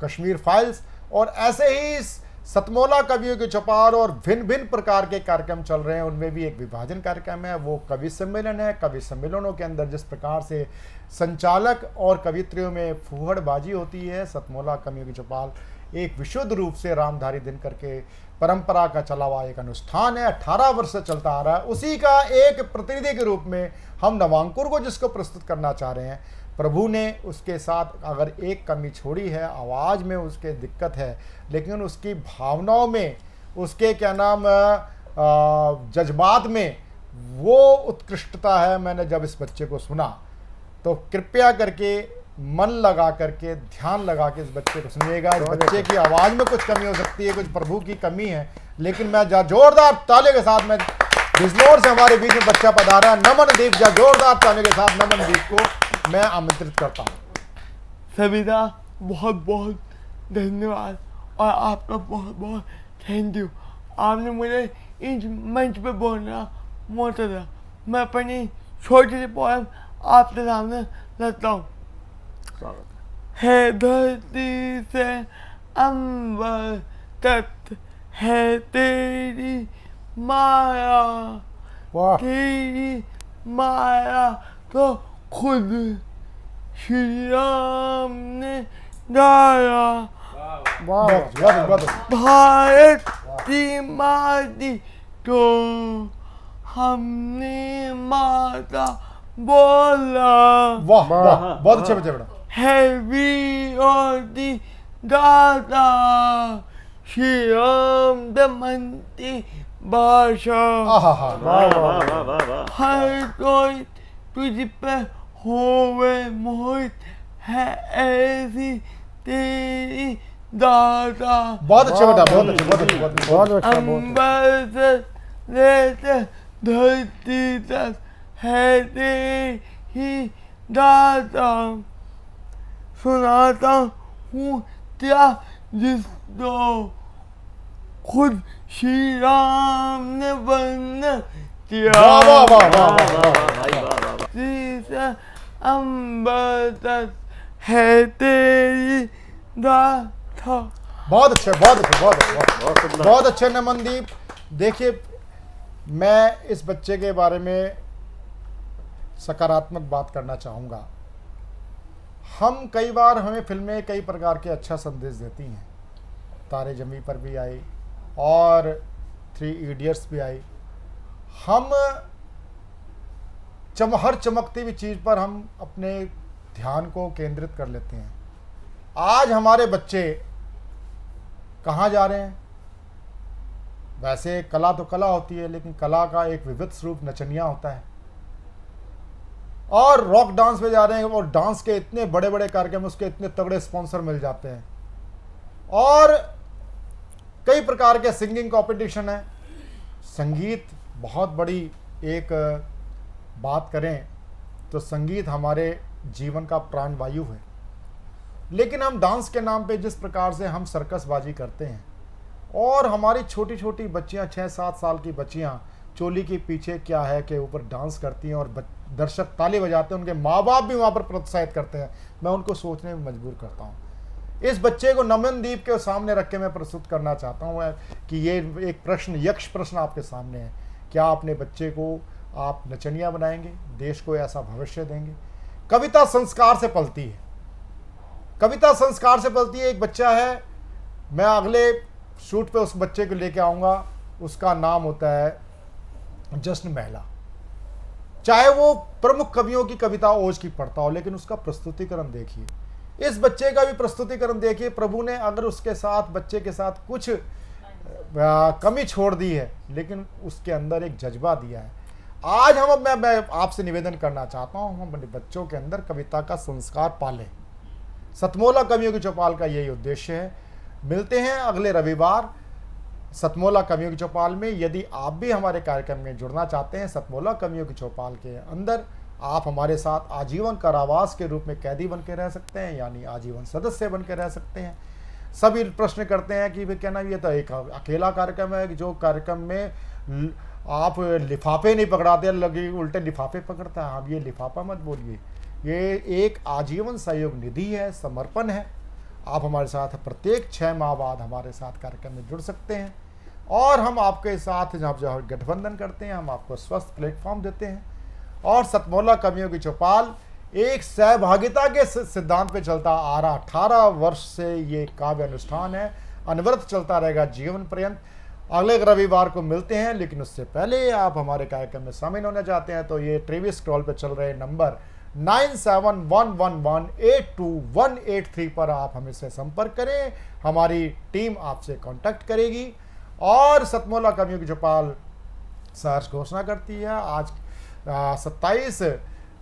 कश्मीर फाइल्स। और ऐसे ही सतमोला कवियों के चौपाल और भिन्न भिन्न प्रकार के कार्यक्रम चल रहे हैं, उनमें भी एक विभाजन कार्यक्रम है, वो कवि सम्मेलन है। कवि सम्मेलनों के अंदर जिस प्रकार से संचालक और कवित्रियों में फूहड़बाजी होती है, सतमोला कवियों की चौपाल एक विशुद्ध रूप से रामधारी दिनकर के परंपरा का चला हुआ एक अनुष्ठान है, 18 वर्ष से चलता आ रहा है। उसी का एक प्रतिनिधि के रूप में हम नवांकुर को जिसको प्रस्तुत करना चाह रहे हैं, प्रभु ने उसके साथ अगर एक कमी छोड़ी है, आवाज़ में उसके दिक्कत है, लेकिन उसकी भावनाओं में, उसके क्या नाम जज्बात में वो उत्कृष्टता है। मैंने जब इस बच्चे को सुना तो कृपया करके मन लगा करके, ध्यान लगा के इस बच्चे को सुनिएगा। इस बच्चे की आवाज़ में कुछ कमी हो सकती है, कुछ प्रभु की कमी है, लेकिन मैं जोरदार ताली के साथ, मैं बिजनौर से हमारे बीच में बच्चा पधारा, नमनदीप, जोरदार ताली के साथ नमनदीप को मैं आमंत्रित करता हूँ। सविता बहुत बहुत धन्यवाद और आपका बहुत बहुत थैंक यू। आपने मुझे इस मंच पे बोलना मौका दिया। मैं अपनी छोटी सी पोएम आपके सामने रखता हूँ। है धरती से अंबर तक है तेरी माया, तेरी माया तो खुद श्री राम ने गाया। भारत की माटी को हमने माता बोला। वाह वाह, बहुत अच्छे बच्चे बेटा। है वीरों की दाता श्री राम दमनती भाषा। हर कोई तुझ पे होवे मोहित, है ऐसी तेरी दाता। बहुत अच्छे बेटा, बहुत अच्छे, बहुत अच्छे, बहुत अच्छा। अंबर से लेते धरती तक है तेरी दाता। सुनाता हूँ क्या जिसको खुद श्री राम ने वंदन किया। अंबर तक है तेरी दाता। बहुत अच्छे, बहुत अच्छे, बहुत अच्छे, बहुत अच्छे नमनदीप। देखिए, मैं इस बच्चे के बारे में सकारात्मक बात करना चाहूँगा। हम कई बार, हमें फिल्में कई प्रकार के अच्छा संदेश देती हैं। तारे ज़मीं पर भी आई और 3 इडियट्स भी आई। हम हर चमकती हुई चीज़ पर हम अपने ध्यान को केंद्रित कर लेते हैं। आज हमारे बच्चे कहाँ जा रहे हैं? वैसे कला तो कला होती है, लेकिन कला का एक विविध स्वरूप नचनिया होता है। और रॉक डांस में जा रहे हैं और डांस के इतने बड़े बड़े कार्यक्रम, उसके इतने तगड़े स्पॉन्सर मिल जाते हैं। और कई प्रकार के सिंगिंग कंपटीशन है। संगीत बहुत बड़ी एक बात करें तो संगीत हमारे जीवन का प्राणवायु है। लेकिन हम डांस के नाम पे जिस प्रकार से हम सर्कसबाजी करते हैं और हमारी छोटी छोटी बच्चियां, 6-7 साल की बच्चियां चोली के पीछे क्या है के ऊपर डांस करती हैं और दर्शक ताली बजाते हैं, उनके माँ बाप भी वहाँ पर प्रोत्साहित करते हैं। मैं उनको सोचने में मजबूर करता हूँ। इस बच्चे को नमनदीप के सामने रख के मैं प्रस्तुत करना चाहता हूँ कि ये एक प्रश्न, यक्ष प्रश्न आपके सामने है। क्या अपने बच्चे को आप नचनिया बनाएंगे? देश को ऐसा भविष्य देंगे? कविता संस्कार से पलती है। कविता संस्कार से पलती है। एक बच्चा है, मैं अगले शूट पे उस बच्चे को लेके आऊँगा। उसका नाम होता है जश्न महिला। चाहे वो प्रमुख कवियों की कविता ओज की पढ़ता हो, लेकिन उसका प्रस्तुतिकरण देखिए। इस बच्चे का भी प्रस्तुतिकरण देखिए। प्रभु ने अगर उसके साथ, बच्चे के साथ कुछ कमी छोड़ दी है, लेकिन उसके अंदर एक जज्बा दिया है। आज मैं आपसे निवेदन करना चाहता हूँ, हम अपने बच्चों के अंदर कविता का संस्कार पालें। सतमोला कवियों की चौपाल का यही उद्देश्य है। मिलते हैं अगले रविवार सतमोला कवियों की चौपाल में। यदि आप भी हमारे कार्यक्रम में जुड़ना चाहते हैं, सतमोला कवियों की चौपाल के अंदर आप हमारे साथ आजीवन कारावास के रूप में कैदी बन के रह सकते हैं, यानी आजीवन सदस्य बन के रह सकते हैं। सभी प्रश्न करते हैं कि क्या नाम, ये तो एक अकेला कार्यक्रम है जो कार्यक्रम में आप लिफाफे नहीं पकड़ाते, लगे उल्टे लिफाफे पकड़ता है। आप ये लिफाफा मत बोलिए, ये एक आजीवन सहयोग निधि है, समर्पण है। आप हमारे साथ प्रत्येक 6 माह बाद हमारे साथ कार्यक्रम में जुड़ सकते हैं और हम आपके साथ जब गठबंधन करते हैं, हम आपको स्वस्थ प्लेटफॉर्म देते हैं। और सतमोला कवियों की चौपाल एक सहभागिता के सिद्धांत पे चलता आ रहा 18 वर्ष से ये काव्य अनुष्ठान है, अनवरत चलता रहेगा जीवन पर्यंत। अगले रविवार को मिलते हैं, लेकिन उससे पहले आप हमारे कार्यक्रम में शामिल होना चाहते हैं तो ये ट्रेविस स्क्रॉल पे चल रहे नंबर 9711182183 पर आप हमें से संपर्क करें। हमारी टीम आपसे कांटेक्ट करेगी। और सतमोला कवियों की चौपाल सहर्ष घोषणा करती है, आज 27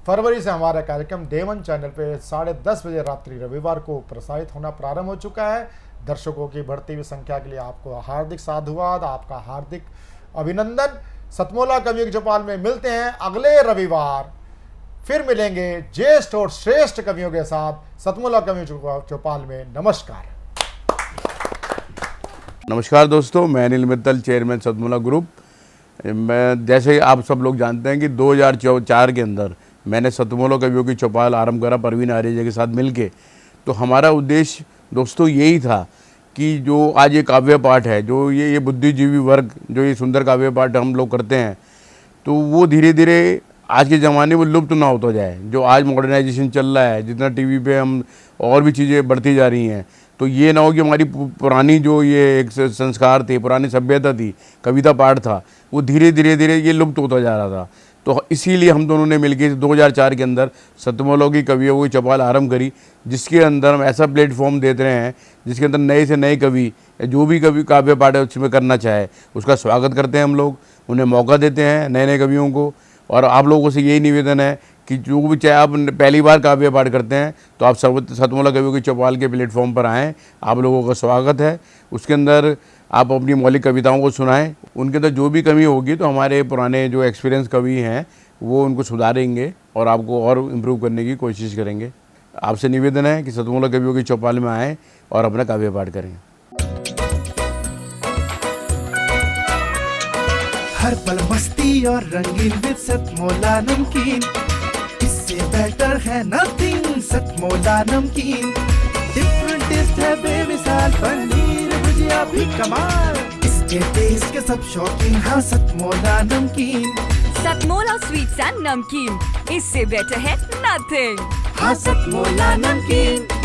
फरवरी से हमारा कार्यक्रम देवन चैनल पे 10:30 बजे रात्रि रविवार को प्रसारित होना प्रारंभ हो चुका है। दर्शकों की बढ़ती हुई संख्या के लिए आपको हार्दिक साधुवाद, आपका हार्दिक अभिनंदन। सतमोला कवियों की चौपाल में मिलते हैं अगले रविवार। फिर मिलेंगे ज्येष्ठ और श्रेष्ठ कवियों के साथ सतमोला कवियों की चौपाल में। नमस्कार। नमस्कार दोस्तों, मैं अनिल मित्तल, चेयरमैन सतमोला ग्रुप। मैं जैसे आप सब लोग जानते हैं कि 2004 के अंदर मैंने सतमोला कवियों की चौपाल आरंभ करा परवीन आर्य के साथ मिलके। तो हमारा उद्देश्य दोस्तों यही था कि जो आज ये काव्य पाठ है, जो ये बुद्धिजीवी वर्ग जो ये सुंदर काव्य पाठ हम लोग करते हैं, तो वो धीरे धीरे आज के ज़माने में लुप्त ना होता जाए। जो आज मॉडर्नाइजेशन चल रहा है, जितना टीवी पे हम और भी चीज़ें बढ़ती जा रही हैं, तो ये ना हो कि हमारी पुरानी जो ये एक संस्कार थे, पुरानी सभ्यता थी, कविता पाठ था, वो धीरे धीरे ये लुप्त होता जा रहा था। तो इसीलिए हम दोनों ने मिलकर 2004 के अंदर सतमोला की कवियों की चौपाल आरंभ करी, जिसके अंदर हम ऐसा प्लेटफॉर्म देते रहे हैं जिसके अंदर नए से नए कवि, जो भी कवि काव्य पाठ उसमें करना चाहे उसका स्वागत करते हैं हम लोग, उन्हें मौका देते हैं नए नए कवियों को। और आप लोगों से यही निवेदन है कि जो भी चाहे आप पहली बार काव्य पाठ करते हैं तो आप सतमोला कवियों की चौपाल के प्लेटफॉर्म पर आएँ, आप लोगों का स्वागत है। उसके अंदर आप अपनी मौलिक कविताओं को सुनाएं, उनके अंदर जो भी कमी होगी तो हमारे पुराने जो एक्सपीरियंस कवि हैं वो उनको सुधारेंगे और आपको और इम्प्रूव करने की कोशिश करेंगे। आपसे निवेदन है कि सतमोला कवियों की चौपाल में आएँ और अपना काव्य पाठ करें। हर पल मस्ती और रंगीन विद सतमोला नमकीन, इससे बेटर है नथिंग। सतमोला नमकीन डिफरेंट टेस्ट है बेमिसाल, पनीर भुजिया भी कमाल। मीठे टेस्ट के सब शौकीन, हाँ सतमोला नमकीन। सतमोला स्वीट्स एंड नमकीन, इससे बेटर है नथिंग। हाँ सतमोला नमकीन।